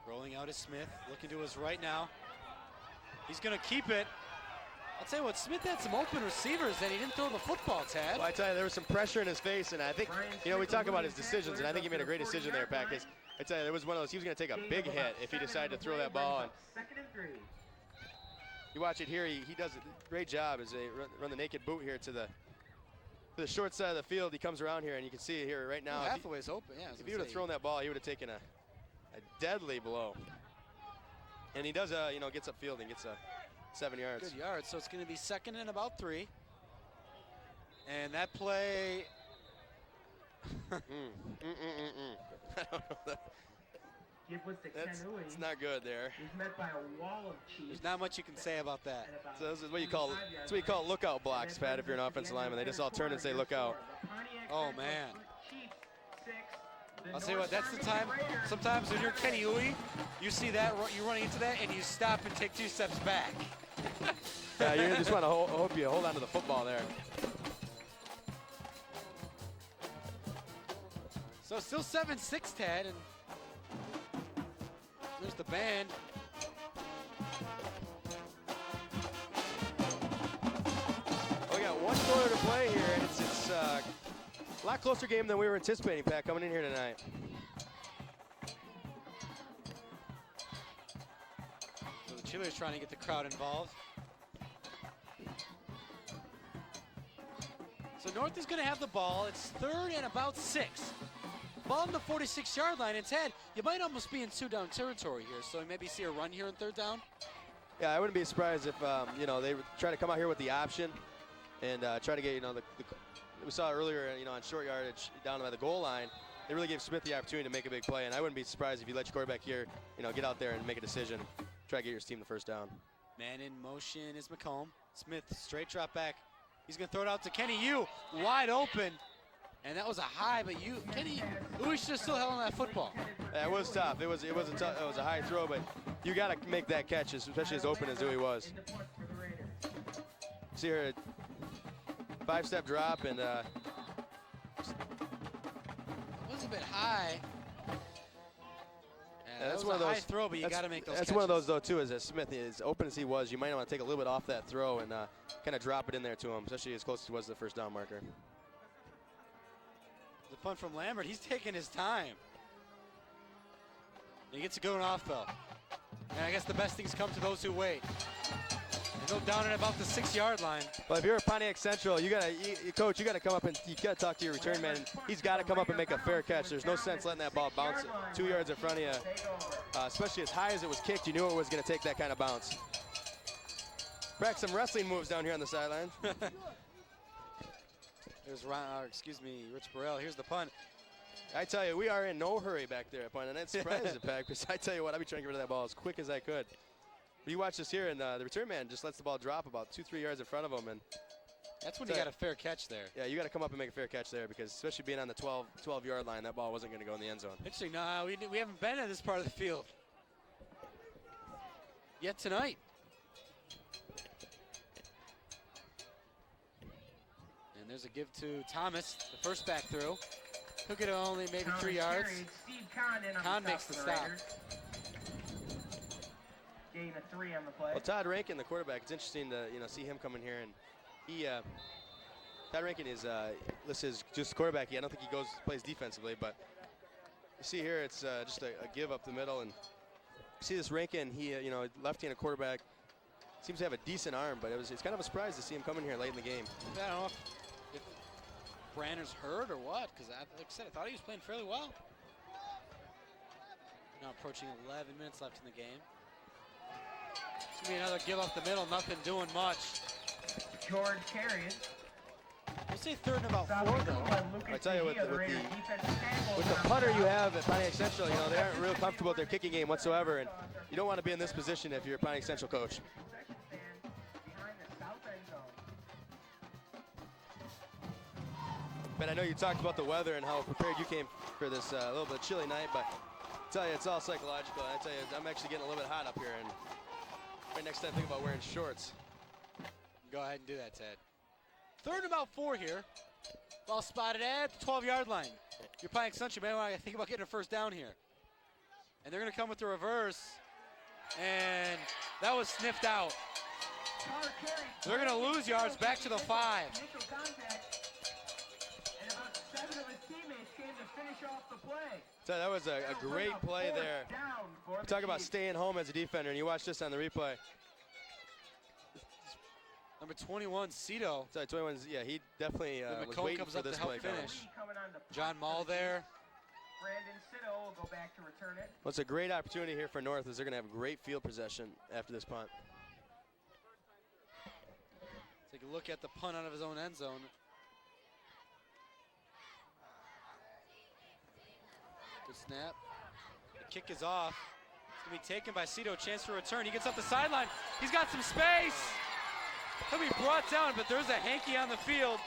Rolling out is Smith, looking to his right now. He's going to keep it. I'll tell you what, Smith had some open receivers and he didn't throw the football, Tad. Well, I tell you, there was some pressure in his face, and I think, we talk about his decisions, and I think he made a great decision there, Pat, because I tell you, there was one of those, he was going to take a big hit if he decided to throw that ball. And you watch it here, he does a great job as they run the naked boot here to the short side of the field. He comes around here, and you can see it here right now. Hathaway's open, yeah. If he would have thrown that ball, he would have taken a deadly blow. And he does, gets upfield and gets 7 yards. Good yards, so it's going to be 2nd and about 3. And that play. I don't know. It's not good there. He's met by a wall of cheese. There's not much you can say about that. So this is what you call lookout blocks, Pat. If you're an offensive lineman, they just all turn and say look out. Oh man. I'll tell you what, that's the time. Sometimes when you're Kenny Huey, you see that, you're running into that, and you stop and take 2 steps back. Yeah, you just want to hope you hold on to the football there. So still 7-6, Tad, and there's the band. We got 1 quarter to play here, and it's a lot closer game than we were anticipating, Pat, coming in here tonight. So the cheerleaders trying to get the crowd involved. So North is going to have the ball. It's 3rd and about 6. Ball on the 46-yard line. And Ted, you might almost be in 2-down territory here. So maybe see a run here on 3rd down. Yeah, I wouldn't be surprised if they try to come out here with the option and try to get we saw earlier on short yardage down by the goal line. They really gave Smith the opportunity to make a big play, and I wouldn't be surprised if you let your quarterback here get out there and make a decision, try to get your team the first down. Man in motion is McComb. Smith straight drop back. He's going to throw it out to Kenny Yu, wide open. And that was a high, but Kenny Yu should have still held on that football. Yeah, it was tough. It was a high throw, but you got to make that catch, especially as open as Dewey was. See here, 5-step drop, and it was a bit high. Yeah, that's was one of a those. high throw, but you got to make those That's catches. one of those though too. Is that Smith, as open as he was, you might want to take a little bit off that throw and kind of drop it in there to him, especially as close as he was to the first down marker. The punt from Lambert. He's taking his time. He gets a good one off though. And I guess the best things come to those who wait. And go down at about the 6-yard line. But if you're a Pontiac Central, coach, you gotta come up and you gotta talk to your return man. He's gotta come up and make a fair catch. There's no sense letting that ball bounce 2 yards in front of you, especially as high as it was kicked. You knew it was gonna take that kind of bounce. Practice some wrestling moves down here on the sideline. There's Rich Burrell. Here's the punt. I tell you, we are in no hurry back there at punt, and that surprises the pack because I tell you what, I'll be trying to get rid of that ball as quick as I could. But you watch this here, and the return man just lets the ball drop about 2-3 yards in front of him, and that's when you got a fair catch there. Yeah, you got to come up and make a fair catch there because especially being on the 12-yard line, that ball wasn't going to go in the end zone. Actually, no, we haven't been in this part of the field yet tonight. And there's a give to Thomas, the first back through. He'll get only maybe 3 yards. Kahn makes the stop. Gain of 3 on the play. Well, Todd Rankin, the quarterback, it's interesting to see him come in here, and he Todd Rankin is listed as just quarterback. I don't think he plays defensively, but you see here it's just a give up the middle, and you see this Rankin, he left-handed quarterback, seems to have a decent arm, but it's kind of a surprise to see him come in here late in the game. I don't know if Branner's hurt or what, because like I said, I thought he was playing fairly well. Now approaching 11 minutes left in the game. It's going to be another give up the middle, nothing doing much. George carries. We'll say 3rd and about 4, though. I tell you, with the putter you have at Pontiac Central, they aren't real comfortable with their kicking game whatsoever, and you don't want to be in this position if you're a Pontiac Central coach. But I know you talked about the weather and how prepared you came for this little bit chilly night, but I tell you, it's all psychological. I tell you, I'm actually getting a little bit hot up here, and right next time, think about wearing shorts. Go ahead and do that, Ted. 3rd and about 4 here. Ball spotted at the 12-yard line. You're Pontiac Central, you may want to think about getting a first down here. And they're going to come with the reverse, and that was sniffed out. They're going to lose yards back to the 5. So that was a great play there. Talk about staying home as a defender, and you watch this on the replay. Number 21, Cito. Sorry, 21, yeah, he definitely was waiting for this play. Finish. John Mall there. Brandon Cito will go back to return it. Well, it's a great opportunity here for North as they're going to have great field possession after this punt. Take a look at the punt out of his own end zone. Good snap. The kick is off. It's going to be taken by Cito. Chance for return. He gets up the sideline. He's got some space. He'll be brought down, but there's a hanky on the field,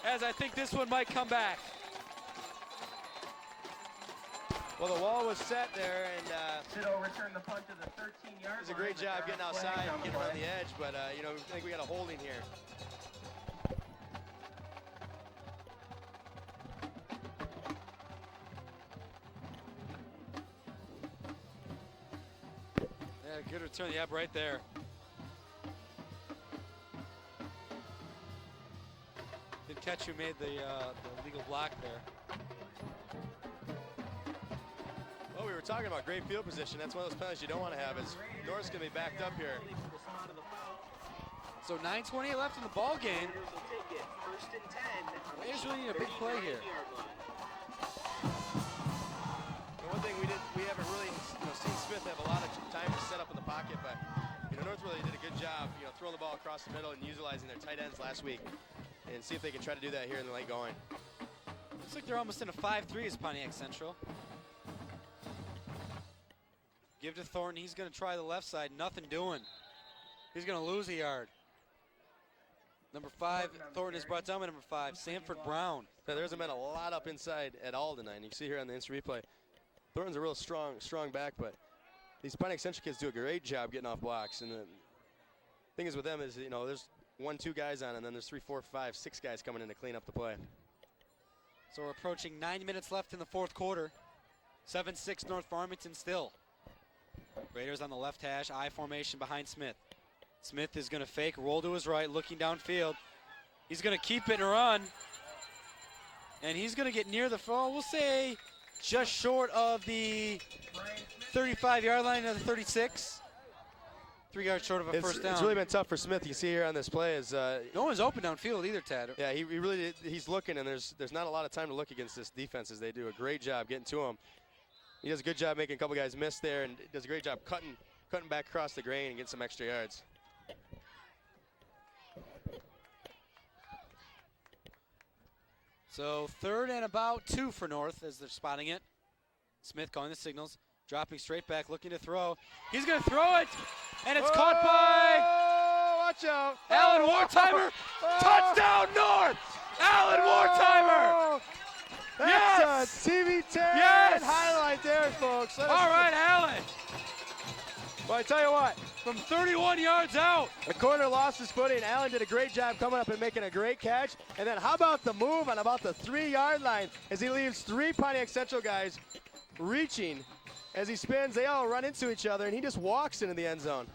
as I think this one might come back. Well, the wall was set there, and Cito returned the punt to the 13-yard line. It's a great job getting outside and getting on the edge, but I think we got a holding here. Yeah, good return. Yep, right there. Good catch who made the legal block there. Well, we were talking about great field position. That's one of those penalties you don't want to have, is North's going to be backed up here. So 9:28 left in the ball game. Raiders really need a big play here. The one thing we haven't really seen Smith have a lot of time to set up in the pocket, but North really did a good job, throwing the ball across the middle and utilizing their tight ends last week, and see if they can try to do that here in the late going. Looks like they're almost in a 5-3 as Pontiac Central. Give to Thornton. He's going to try the left side. Nothing doing. He's going to lose a yard. Number 5, Thornton is brought down by number 5, Sanford Brown. There hasn't been a lot up inside at all tonight. And you can see here on the instant replay, Thornton's a real strong back, but these Pontiac Central kids do a great job getting off blocks. And the thing is with them is, there's 1, 2 guys on, and then there's 3, 4, 5, 6 guys coming in to clean up the play. So we're approaching 9 minutes left in the fourth quarter. 7-6 North Farmington still. Raiders on the left hash, I formation behind Smith. Smith is going to fake, roll to his right, looking downfield. He's going to keep it and run. And he's going to get near the throw, we'll say just short of the 35-yard line of the 36. 3 yards short of a first down. It's really been tough for Smith. You see here on this play is no one's open downfield either, Tad. Yeah, he really he's looking, and there's not a lot of time to look against this defense as they do a great job getting to him. He does a good job making a couple guys miss there, and does a great job cutting back across the grain and getting some extra yards. So 3rd and about 2 for North as they're spotting it. Smith calling the signals, dropping straight back, looking to throw. He's going to throw it, and it's caught by watch out. Alan Wartimer. Touchdown North! Alan Wartimer! That's a TV10 highlight there, folks. All right, Alan. Well, I tell you what. From 31 yards out. The corner lost his footing. Allen did a great job coming up and making a great catch. And then how about the move on about the 3-yard line as he leaves 3 Pontiac Central guys reaching. As he spins, they all run into each other, and he just walks into the end zone.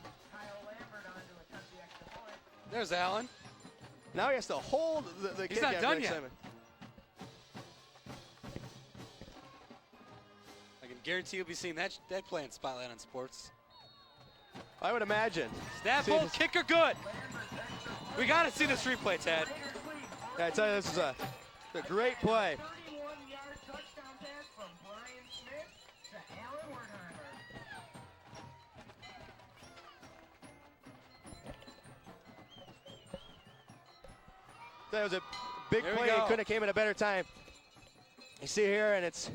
There's Allen. Now he has to hold the He's kick. not done yet. Simon. I can guarantee you'll be seeing that play in Spotlight on Sports. I would imagine. Snap, hold, kicker, good. We got to see this replay, Ted. Yeah, I tell you, this is a great play. 31-yard touchdown pass from Brian Smith to Alan Wertheimer. That was a big There we play. go. It couldn't have came at a better time. You see here, and it's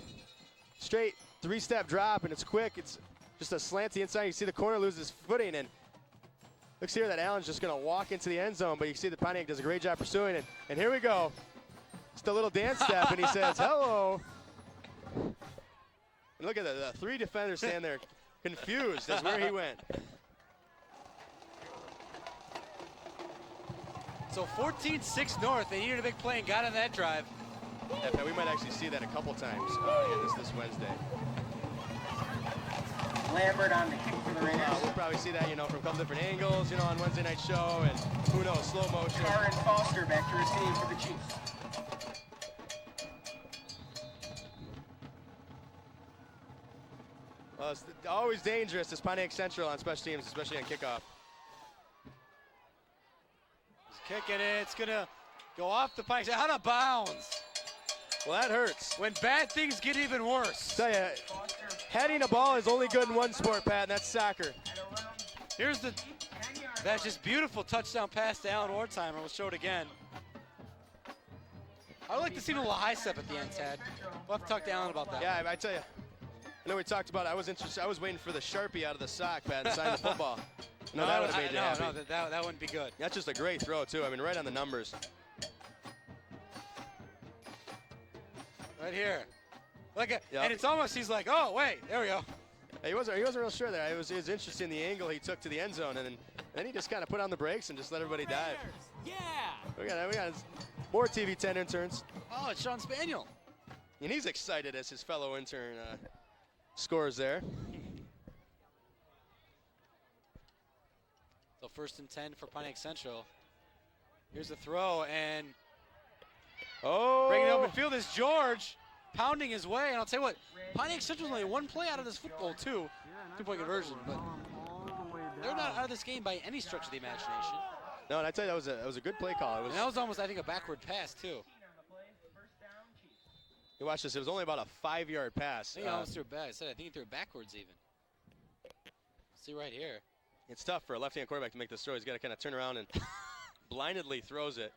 straight 3-step drop, and it's quick. It's just a slant to the inside. You see the corner lose his footing, and looks here that Allen's just going to walk into the end zone, but you see the Pontiac does a great job pursuing it. And here we go. Just a little dance step, and he says, hello. And look at the 3 defenders stand there confused as where he went. So 14-6 North. They needed a big play and got on that drive. Yeah, we might actually see that a couple times here this Wednesday. Lambert on the kick for the Raiders. We'll probably see that, from a couple different angles, on Wednesday night show, and who knows, slow motion. Carr and Foster back to receive for the Chiefs. Well, it's always dangerous, this Pontiac Central on special teams, especially on kickoff. He's kicking it. It's going to go off the pike, out of bounds. Well, that hurts. When bad things get even worse. Tell you, heading a ball is only good in one sport, Pat, and that's soccer. Here's that just beautiful touchdown pass to Alan Wertheimer. We'll show it again. I'd like to see a little high step at the end, Tad. We'll have to talk to Alan about that. Yeah, I tell you, I know we talked about it. I was interested. I was waiting for the Sharpie out of the sock, Pat, and sign the football. No, that would have made you happy. No, that wouldn't be good. That's just a great throw, too. I mean, right on the numbers. Right here. Look at, Yep. and it's almost, he's like, oh, wait, there we go. He wasn't real sure there. It was interesting the angle he took to the end zone, and then he just kind of put on the brakes and just let everybody dive. Yeah. We got more TV10 interns, Oh, it's Sean Spaniel. and he's excited as his fellow intern scores there. So 1st and 10 for Pontiac Central. Here's the throw, and bringing it open field is George, pounding his way. And I'll tell you what, Pontiac Central's only 1 play out of this football, 2-point conversion, but they're not out of this game by any stretch of the imagination. No, and I tell you, that was a good play call. And that was almost, I think, a backward pass, too. You watch this. It was only about a 5-yard pass. I think he almost threw it back. I think he threw it backwards even. See right here. It's tough for a left-hand quarterback to make this throw. He's got to kind of turn around and blindly throws it.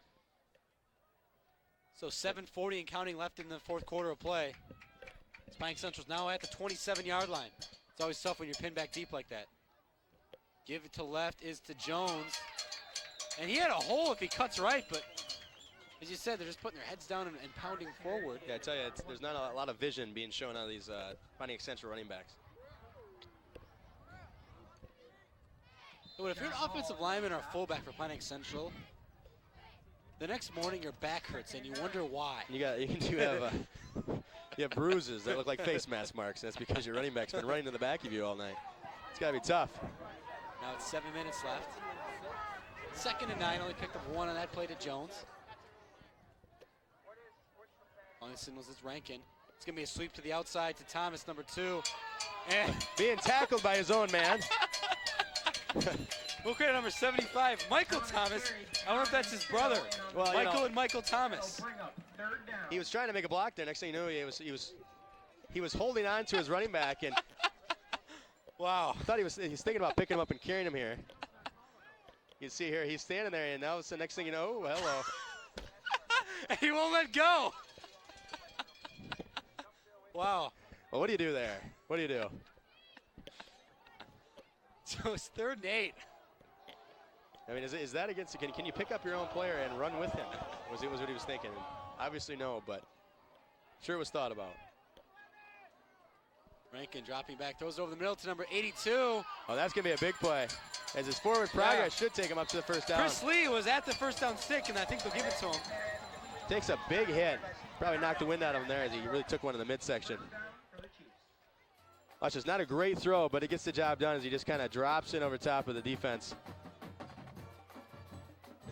So 7:40 and counting left in the 4th quarter of play. Pontiac Central's now at the 27-yard line. It's always tough when you're pinned back deep like that. Give it to left is to Jones. And he had a hole if he cuts right, but as you said, they're just putting their heads down and pounding forward. Yeah, I tell you, there's not a lot of vision being shown out of these Pontiac Central running backs. But if you're an offensive lineman or a fullback for Pontiac Central, the next morning your back hurts and you wonder why. You have You have bruises that look like face mask marks. That's because your running back's been running to the back of you all night. It's got to be tough. Now it's 7 minutes left. 2nd and 9, only picked up 1 on that play to Jones. Only signals is Rankin. It's going to be a sweep to the outside to Thomas, number 2. And being tackled by his own man. we'll credit number 75, Michael Thomas. I wonder if that's his brother. Well, Michael and Michael Thomas. He was trying to make a block there. Next thing you knew, he was holding on to his running back, and wow, I thought he was thinking about picking him up and carrying him here. You can see here he's standing there, and now the next thing you know, oh, hello. He won't let go. Wow. Well, what do you do there? What do you do? So it's 3rd and 8. I mean, is that against? Can you pick up your own player and run with him? Was what he was thinking? And obviously no, but sure it was thought about. Rankin dropping back, throws over the middle to number 82. Oh, that's gonna be a big play. As his forward progress should take him up to the first down. Chris Lee was at the first down stick, and I think they'll give it to him. Takes a big hit. Probably knocked the wind out of him there as he really took one in the midsection. Watch, it's not a great throw, but it gets the job done as he just kind of drops in over top of the defense.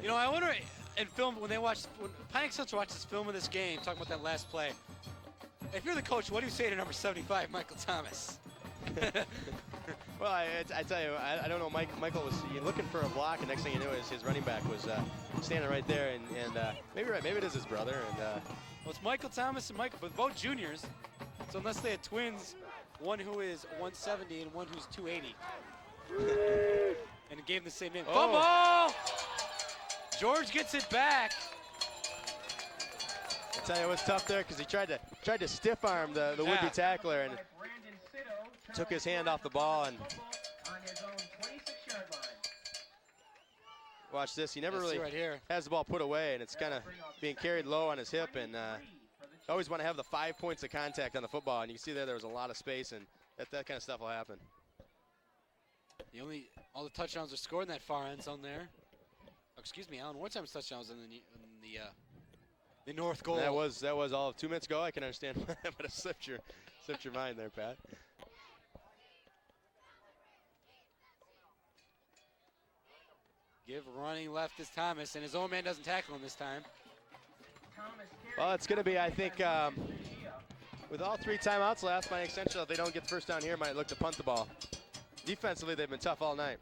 You know, I wonder in film when Pontiac Central watches film of this game, talking about that last play. If you're the coach, what do you say to number 75, Michael Thomas? Well, I tell you, I don't know. Michael was looking for a block, and next thing you knew, his running back was standing right there, and maybe it is his brother. And well, it's Michael Thomas and Michael, but both juniors. So unless they had twins, one who is 170 and one who's 280, and it gave him the same name. Fumble! George gets it back. I tell you what's tough there because he tried to stiff arm the would-be tackler and took his hand off the ball and watch this. He never really has the ball put away, and it's kind of being carried low on his hip, and always want to have the 5 points of contact on the football, and you can see there was a lot of space, and that kind of stuff will happen. All the touchdowns are scored in that far end zone there. Oh, excuse me, Alan Warthime's touchdowns in the north goal. That was all 2 minutes ago. I can understand why that would have slipped your mind there, Pat. Give running left is Thomas, and his own man doesn't tackle him this time. Well, it's going to be, I think, with all 3 timeouts left, by extension, if they don't get the first down here, might look to punt the ball. Defensively, they've been tough all night.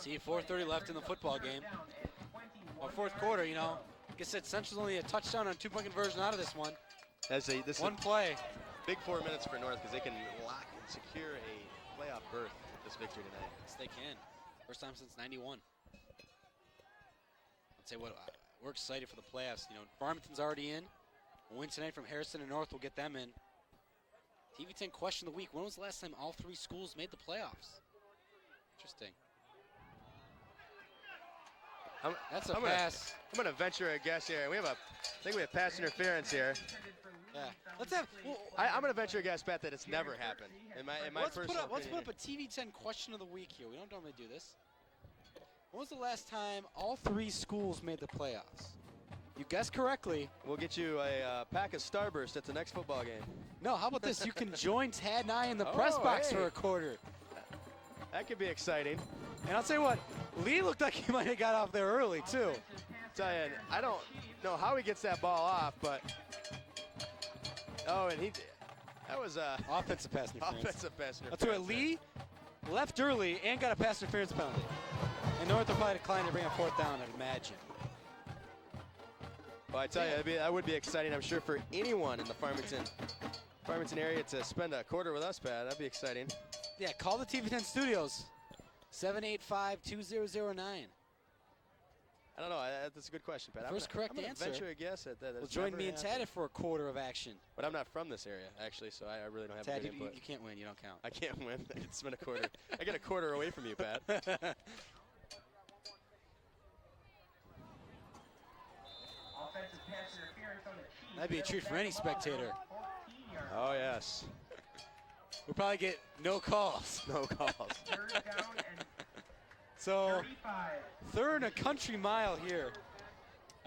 See, 4:30 left in the football game. Well, 4th quarter, you know. Like I said, Central's only a touchdown on a 2-point conversion out of this one. This one play. Big 4 minutes for North because they can lock and secure a playoff berth with this victory tonight. Yes, they can. First time since '91. I'd say we're excited for the playoffs. You know, Farmington's already in. A win tonight from Harrison and North will get them in. TV10 question of the week. When was the last time all 3 schools made the playoffs? Interesting. That's a pass. I'm going to venture a guess here. I think we have pass interference here. Yeah. Let's have. I'm going to venture a guess, Pat, that it's never happened. In my let's personal put opinion. up a TV10 question of the week here. We don't normally do this. When was the last time all 3 schools made the playoffs? You guessed correctly. We'll get you a pack of Starburst at the next football game. No, how about this? You can join Tad and I in the press box for a quarter. That could be exciting. And I'll tell you what, Lee looked like he might have got off there early, too. Tell you, I don't know how he gets that ball off, but that was a offensive pass interference. Offensive pass interference. I'll tell you what, Lee left early and got a pass interference penalty. And North will probably decline to bring a 4th down, I'd imagine. Well, I tell you, that would be exciting, I'm sure, for anyone in the Farmington area to spend a quarter with us, Pat. That'd be exciting. Yeah, call the TV10 studios. 785-2009. I don't know. That's a good question, Pat. First correct answer. Venture a guess at that. Well, join me and Tad for a quarter of action. But I'm not from this area, actually, so I really don't have Tad, good input. you can't win. You don't count. I can't win. I can spend a quarter. I get a quarter away from you, Pat. That'd be a treat for any spectator. Oh, yes. We'll probably get no calls. No calls. So, 3rd and a country mile here.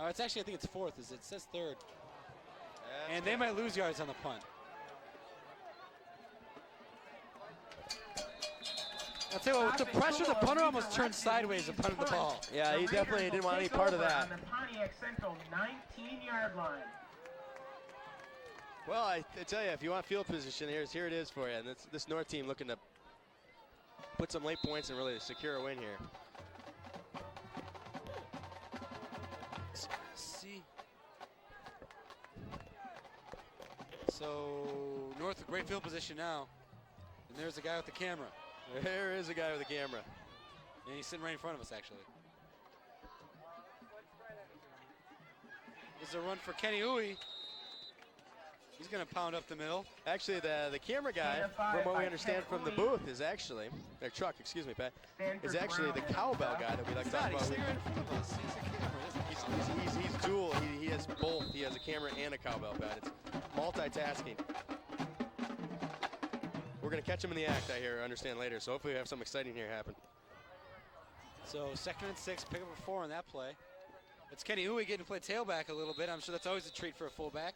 It's actually, I think it's fourth. It says third. And they might lose yards on the punt. I'll tell you what, with the pressure, the punter almost turned sideways and punted the ball. Yeah, he definitely didn't want any part of that. On the Pontiac Central 19-yard line. Well, I tell you, if you want field position, here it is for you. And this North team looking to put some late points and really secure a win here. See. So North with great field position now. And there's the guy with the camera. There is a guy with a camera. And he's sitting right in front of us, actually. This is a run for Kenny Uwe. He's going to pound up the middle. Actually, the camera guy, from what we understand from the booth, is actually, their truck, excuse me, Pat, is actually the cowbell guy that we like to talk about. He's right in front of us. He's a camera, isn't he? He's dual. He has both. He has a camera and a cowbell, Pat. It's multitasking. We're going to catch him in the act, I hear, understand later. So hopefully we have something exciting here happen. So 2nd and 6, pick up a 4 on that play. It's Kenny Uwe getting to play tailback a little bit. I'm sure that's always a treat for a fullback.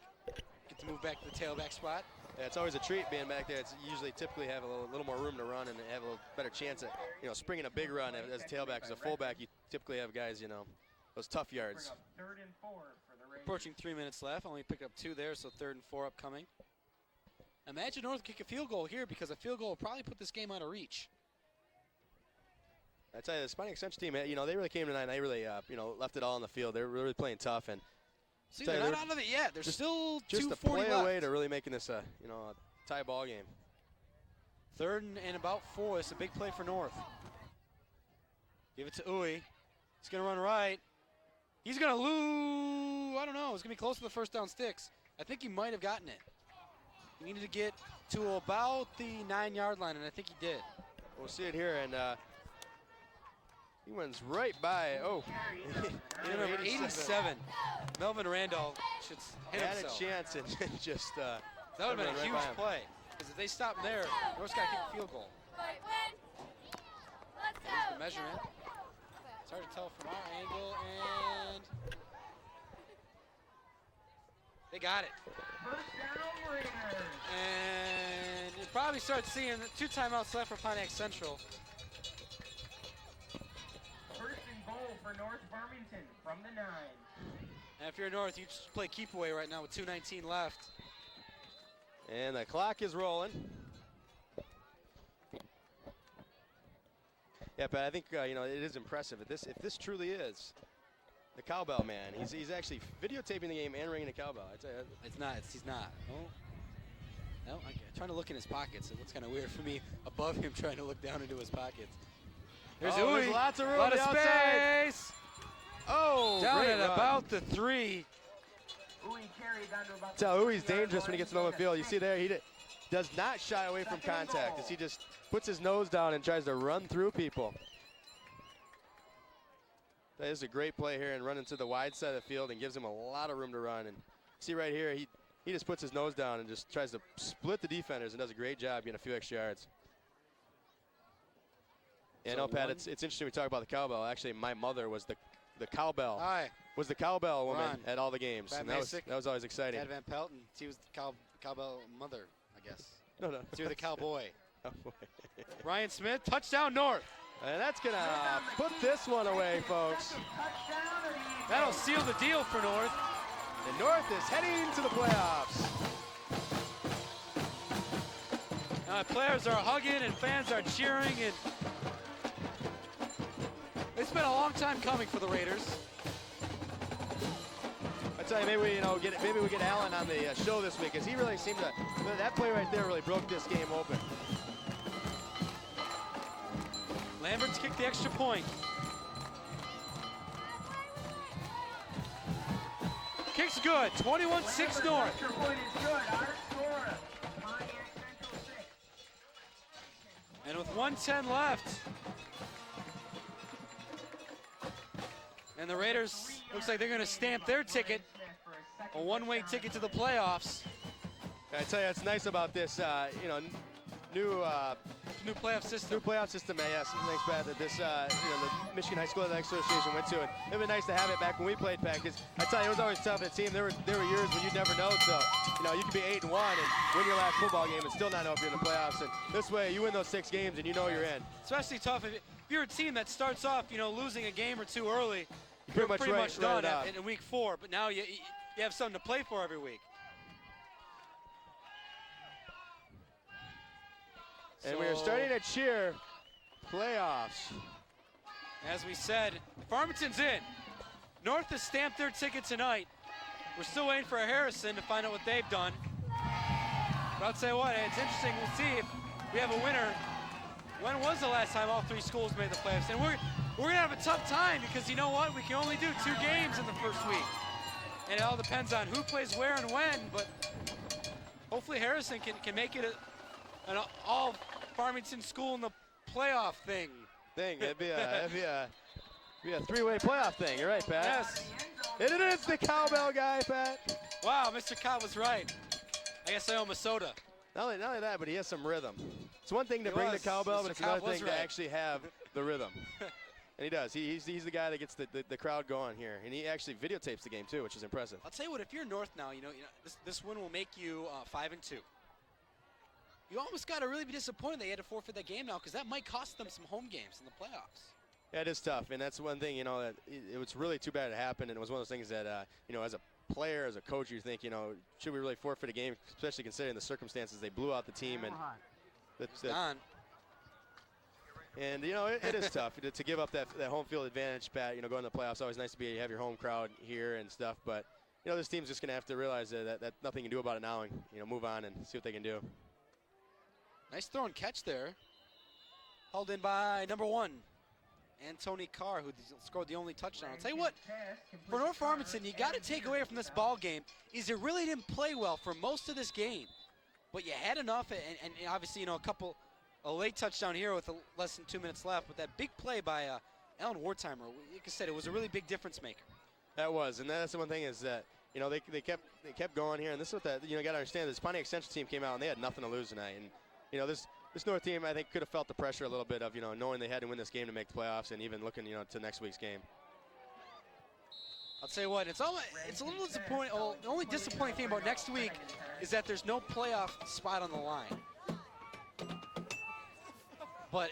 Get to move back to the tailback spot. Yeah, it's always a treat being back there. It's usually typically have a little more room to run and have a little better chance at, springing a big run as a tailback. As a fullback, you typically have guys, those tough yards. 3rd and 4 for the Raiders. Approaching 3 minutes left. Only picked up 2 there, so 3rd and 4 upcoming. Imagine North kick a field goal here because a field goal will probably put this game out of reach. I tell you, the Pontiac Central team, they really came tonight and they really, left it all on the field. They were really playing tough. And see, they're not out of it yet. There's still 2:40 just a play left. away to really making this a tie ball game. 3rd and about 4. It's a big play for North. Give it to Uwe. He's going to run right. He's going to lose. I don't know. It's going to be close to the first down sticks. I think he might have gotten it. He needed to get to about the 9-yard line, and I think he did. We'll see it here, and he went right by. Oh, number 87. Melvin Randolph should hit had himself. a chance and just. That would have been a right huge by him. play. Because if they stop there, North's got to kick a field goal. There's the measurement. It's hard to tell from our angle, and they got it. First down, Raiders. And you probably start seeing 2 timeouts left for Pontiac Central. 1st and goal for North Farmington from the 9. And if you're North, you just play keep away right now with 2:19 left. And the clock is rolling. Yeah, but I think it is impressive. If this truly is the cowbell man, he's actually videotaping the game and ringing the cowbell. I tell you, It's not. He's not. No, I'm trying to look in his pockets. It looks kind of weird for me above him trying to look down into his pockets. There's Uwe. There's lots of room. A lot of outside. space. Oh, Down great at run. about the 3. Uwe carried down to about Tell Uwe's 3-yard dangerous when he line. gets in the open field. You see there, he does not shy away from contact as he just puts his nose down and tries to run through people. That is a great play here and running to the wide side of the field and gives him a lot of room to run. And see right here, he just puts his nose down and just tries to split the defenders and does a great job getting a few extra yards. Yeah, So no, Pat, it's interesting we talk about the cowbell. Actually, my mother was the cowbell. Hi. Was the cowbell woman Ron. at all the games. Pat And that Masick. was always exciting. Dad Van Pelton. She was the cowbell mother, I guess. No. So you're the cowboy. Oh, Ryan Smith, touchdown North. and that's going to put this one away, folks. That'll seal the deal for North. And North is heading to the playoffs. Players are hugging and fans are cheering, and it's been a long time coming for the Raiders. I tell you, maybe we get Allen on the show this week, because he really seemed to. That play right there really broke this game open. Lambert's kicked the extra point. Kick's good. 21-6 North. Extra point is good. Our score. Pontiac Central 6. And with 1:10 left, and the Raiders looks like they're going to stamp their ticket, a one-way ticket to the playoffs. I tell you, it's nice about this. New playoff system. New playoff system, man. Yes, thanks, Pat. That this, the Michigan High School Athletic Association went to it. It'd be nice to have it back when we played, Pat. Because I tell you, it was always tough. It seemed there were years when you never know. So you could be 8-1 and win your last football game and still not know if you're in the playoffs. And this way, you win those 6 games and you know you're in. Especially tough if you're a team that starts off, losing a game or 2 early. You're pretty much done right in week 4. But now you have something to play for every week. And we are starting to cheer playoffs. As we said, Farmington's in. North has stamped their ticket tonight. We're still waiting for Harrison to find out what they've done. But I'll tell you what, it's interesting. We'll see if we have a winner. When was the last time all 3 schools made the playoffs? And we're going to have a tough time because you know what? We can only do 2 games in the first week. And it all depends on who plays where and when. But hopefully Harrison can make it an all Farmington school in the playoff thing. It'd be a 3-way playoff thing. You're right, Pat. Yes. And it is the cowbell guy, Pat. Wow, Mr. Cobb was right. I guess I owe him a soda. Not only that, but he has some rhythm. It's one thing to bring the cowbell, but it's another thing to actually have the rhythm. And he does. He's the guy that gets the crowd going here. And he actually videotapes the game, too, which is impressive. I'll tell you what, if you're North now, this win will make you 5-2. You almost got to really be disappointed they had to forfeit that game now because that might cost them some home games in the playoffs. Yeah, it is tough, and that's one thing, that it was really too bad it happened, and it was one of those things that, as a player, as a coach, you think, should we really forfeit a game, especially considering the circumstances. They blew out the team, and and it is tough to give up that home field advantage, Pat. Going to the playoffs, always nice to have your home crowd here and stuff, but this team's just going to have to realize that nothing you can do about it now, and move on and see what they can do. Nice throw and catch there. Hauled in by number 1, Anthony Carr, who scored the only touchdown. I'll tell you what, for North Farmington, you got to take away from this ball game is you really didn't play well for most of this game. But you had enough, and obviously, a late touchdown here with less than 2 minutes left. But that big play by Alan Wertheimer, like I said, it was a really big difference maker. That was, and that's the one thing is that, they kept going here. And this is what you got to understand, this Pontiac Central team came out, and they had nothing to lose tonight. And this North team, I think, could have felt the pressure a little bit of, knowing they had to win this game to make the playoffs and even looking, to next week's game. I'll tell you what, it's a little disappointing. Well, the only disappointing thing about next week is that there's no playoff spot on the line. But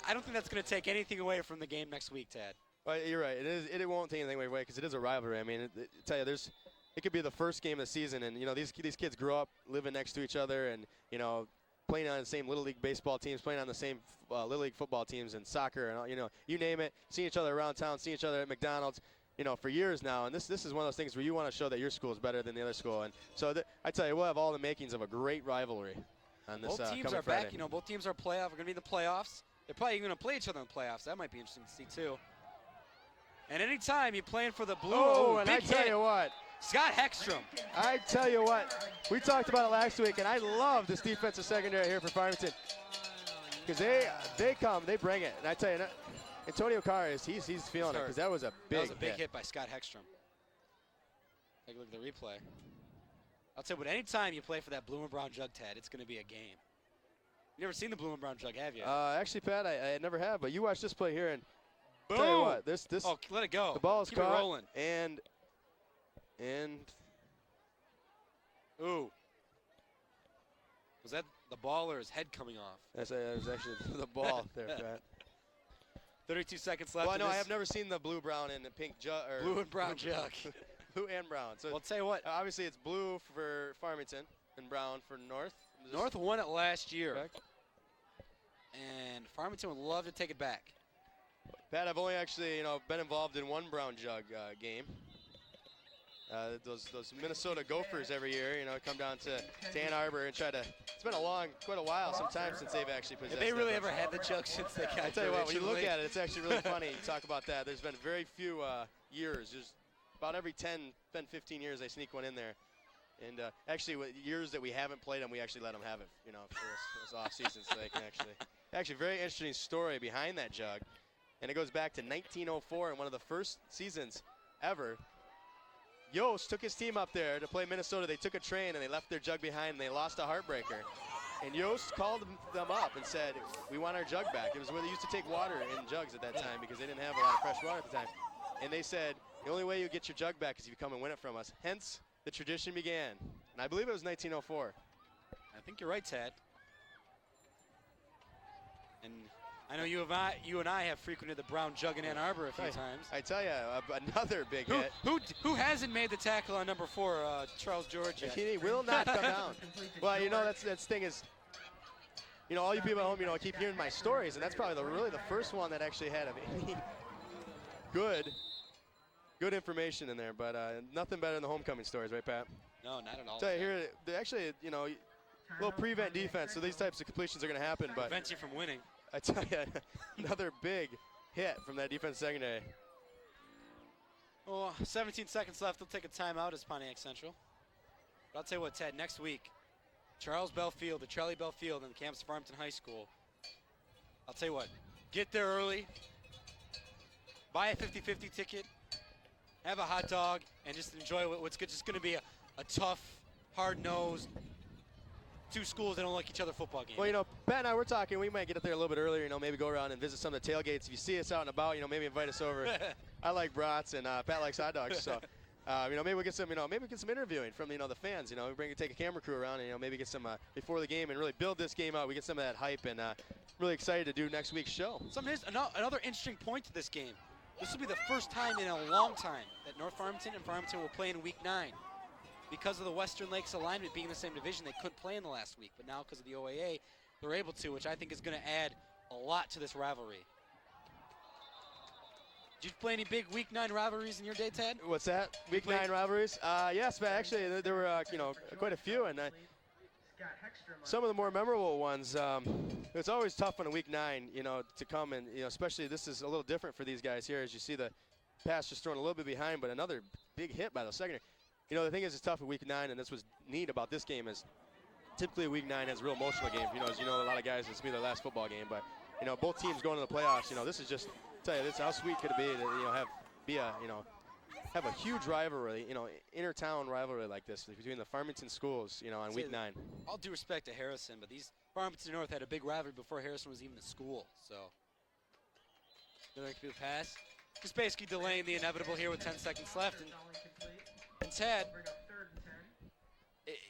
I don't think that's going to take anything away from the game next week, Tad. Well, you're right. It won't take anything away because it is a rivalry. I mean, I tell you, it could be the first game of the season, and these kids grew up living next to each other, and playing on the same Little League baseball teams, playing on the same Little League football teams and soccer, and you name it, seeing each other around town, seeing each other at McDonald's, for years now. And this is one of those things where you want to show that your school is better than the other school. And so I tell you, we'll have all the makings of a great rivalry on this both teams coming are Friday. back. Both teams are playoff. We're going to be in the playoffs. They're probably going to play each other in the playoffs. That might be interesting to see too. And anytime you're playing for the blue, and big I tell hit. you what. Scott Heckstrom. I tell you what, we talked about it last week, and I love this defensive secondary here for Farmington because they bring it. And I tell you, Antonio Carr he's feeling it because that was a big hit by Scott Heckstrom. Take a look at the replay. I'll tell you what, anytime you play for that blue and brown jug, Tad, it's going to be a game. You never seen the blue and brown jug, have you? Actually, Pat, I never have, but you watch this play here, and boom! Tell you what, this oh, let it go. The ball is Keep caught, it rolling. and ooh. Was that the ball or his head coming off? That was actually the ball there, Pat. 32 seconds left. Well, no, I have never seen the blue, brown, and the pink jug. Blue and brown jug. Blue and brown. So well, I'll tell you what. Obviously, it's blue for Farmington and brown for North. North won it last year. Correct? And Farmington would love to take it back. Pat, I've only actually been involved in one brown jug game. Those Minnesota Gophers every year, come down to Ann Arbor and try to. It's been quite a while, sometime since they've actually possessed. Have they really ever had the jug since they got? I tell you what, when you look at it, it's actually really funny. You talk about that. There's been very few years. There's about every 15 years they sneak one in there. And actually, years that we haven't played them, we actually let them have it, for this off season, so they can actually very interesting story behind that jug, and it goes back to 1904 and one of the first seasons ever. Yost took his team up there to play Minnesota. They took a train and they left their jug behind and they lost a heartbreaker. And Yost called them up and said, we want our jug back. It was where they used to take water in jugs at that time because they didn't have a lot of fresh water at the time. And they said, the only way you get your jug back is if you come and win it from us. Hence, the tradition began. And I believe it was 1904. I think you're right, Ted. And I know you and I have frequented the brown jug in Ann Arbor a few times. I tell you, another big hit. Who hasn't made the tackle on number 4, Charles George yet? He will not come down. Well, you know, that's the thing is, you know, all you people at home, you know, keep hearing my stories, and that's probably really the first one that actually had any good information in there. But nothing better than the homecoming stories, right, Pat? No, not at all. Tell you here, they actually, you know, a little prevent defense, so these types of completions are going to happen. But prevents you from winning. I tell you, another big hit from that defense secondary. Well, 17 seconds left. They'll take a timeout as Pontiac Central. But I'll tell you what, Ted, next week, Charlie Bell Field on the campus of Farmington High School. I'll tell you what, get there early, buy a 50-50 ticket, have a hot dog, and just enjoy what's just going to be a tough, hard-nosed, two schools that don't like each other football game. Well, you know, Pat and I were talking. We might get up there a little bit earlier. You know, maybe go around and visit some of the tailgates. If you see us out and about, you know, maybe invite us over. I like brats, and Pat likes hot dogs. So, you know, maybe we'll get some. You know, maybe we get some interviewing from the fans. You know, take a camera crew around, and you know, maybe get some before the game and really build this game out. We get some of that hype, and really excited to do next week's show. Another interesting point to this game. This will be the first time in a long time that North Farmington and Farmington will play in Week 9. Because of the Western Lakes alignment being in the same division, they couldn't play in the last week. But now because of the OAA, they're able to, which I think is going to add a lot to this rivalry. Did you play any big Week 9 rivalries in your day, Ted? What's that? Week 9 rivalries? Yes, but actually there were you know, quite a few, and some of the more memorable ones. It's always tough on a Week 9, you know, to come and, you know, especially this is a little different for these guys here, as you see the pass just thrown a little bit behind, but another big hit by the secondary. You know, the thing is, it's tough at Week 9, and this was neat about this game is typically Week 9 has a real emotional game. You know, as you know, a lot of guys, this will be their last football game, but, you know, both teams going to the playoffs, you know, this is just, tell you, this how sweet could it be to, you know, have a huge rivalry, you know, inter-town rivalry like this between the Farmington schools, you know, on Week 9. All due respect to Harrison, but these Farmington North had a big rivalry before Harrison was even a school, so. There could be a pass. Just basically delaying the inevitable here with 10 seconds left. And Ted,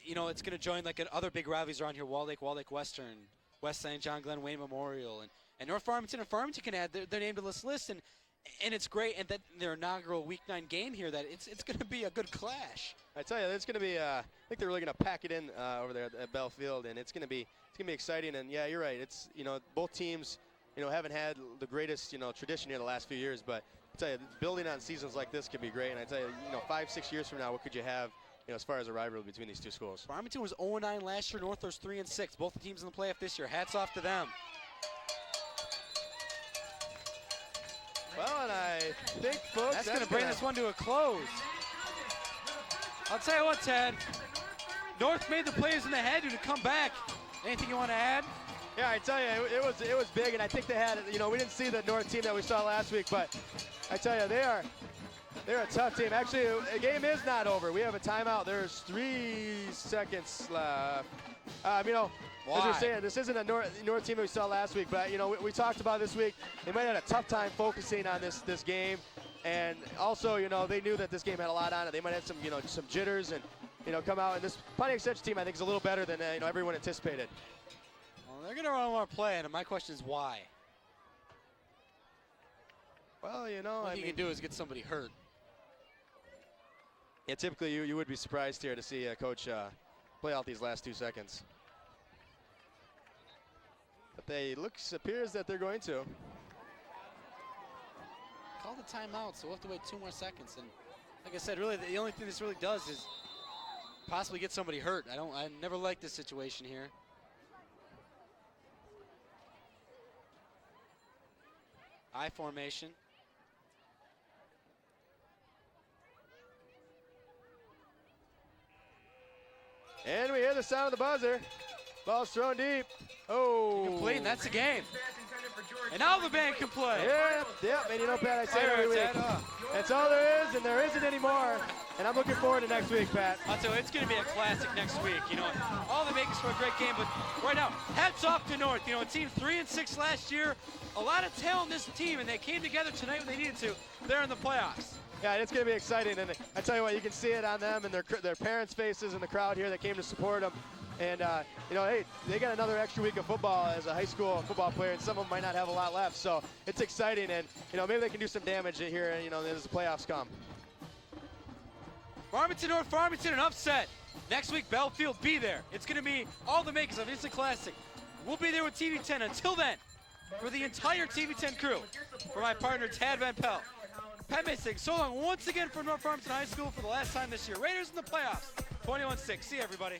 you know, it's going to join like other big rivalries around here, Wall Lake Western, West St. John Glenn Wayne Memorial, and North Farmington and Farmington can add their name to this list, and it's great, and that their inaugural Week 9 game here, that it's going to be a good clash. I tell you, it's going to be, I think they're really going to pack it in over there at Bell Field, and it's going to be exciting, and yeah, you're right. It's, you know, both teams, you know, haven't had the greatest, you know, tradition here the last few years, but I tell you, building on seasons like this can be great. And I tell you, you know, 5-6 years from now, what could you have, you know, as far as a rivalry between these two schools? Farmington was 0-9 last year. North was 3-6. Both the teams in the playoff this year. Hats off to them. Well, and I think, folks, that's going to bring this one to a close. I'll tell you what, Ted. North made the players in the head to come back. Anything you want to add? Yeah, I tell you, it was big, and I think they had, you know, we didn't see the North team that we saw last week, but I tell you, they're a tough team. Actually, the game is not over. We have a timeout. There's 3 seconds left. You know, as we're saying, this isn't a North team that we saw last week, but, you know, we talked about this week. They might have had a tough time focusing on this game, and also, you know, they knew that this game had a lot on it. They might have some, you know, some jitters and, you know, come out. And this Pontiac Central team, I think, is a little better than, you know, everyone anticipated. They're going to run more play, and my question is why? Well, you know, what you can do is get somebody hurt. Yeah, typically you would be surprised here to see a coach play out these last 2 seconds. But appears that they're going to. Call the timeout, so we'll have to wait 2 more seconds. And like I said, really, the only thing this really does is possibly get somebody hurt. I never liked this situation here. I formation. And we hear the sound of the buzzer. Ball's thrown deep. Oh. Complete, and that's the game. And now the band can play. Yep, and you know, Pat, I say it every week. That's all there is, and there isn't anymore. And I'm looking forward to next week, Pat. I'll tell you, it's going to be a classic next week. You know, all the makings for a great game, but right now, hats off to North. You know, a team 3-6 last year, a lot of talent in this team, and they came together tonight when they needed to. They're in the playoffs. Yeah, it's going to be exciting, and I tell you what, you can see it on them and their parents' faces and the crowd here that came to support them. And, you know, hey, they got another extra week of football as a high school football player, and some of them might not have a lot left. So it's exciting, and, you know, maybe they can do some damage here, you know, as the playoffs come. Farmington, North Farmington, an upset. Next week, Belfield, be there. It's going to be all the makings of Instant Classic. We'll be there with TV10. Until then, for the entire TV10 crew, for my partner, Tad Van Pelt, Pat Mason, so long once again from North Farmington High School for the last time this year. Raiders in the playoffs, 21-6. See you, everybody.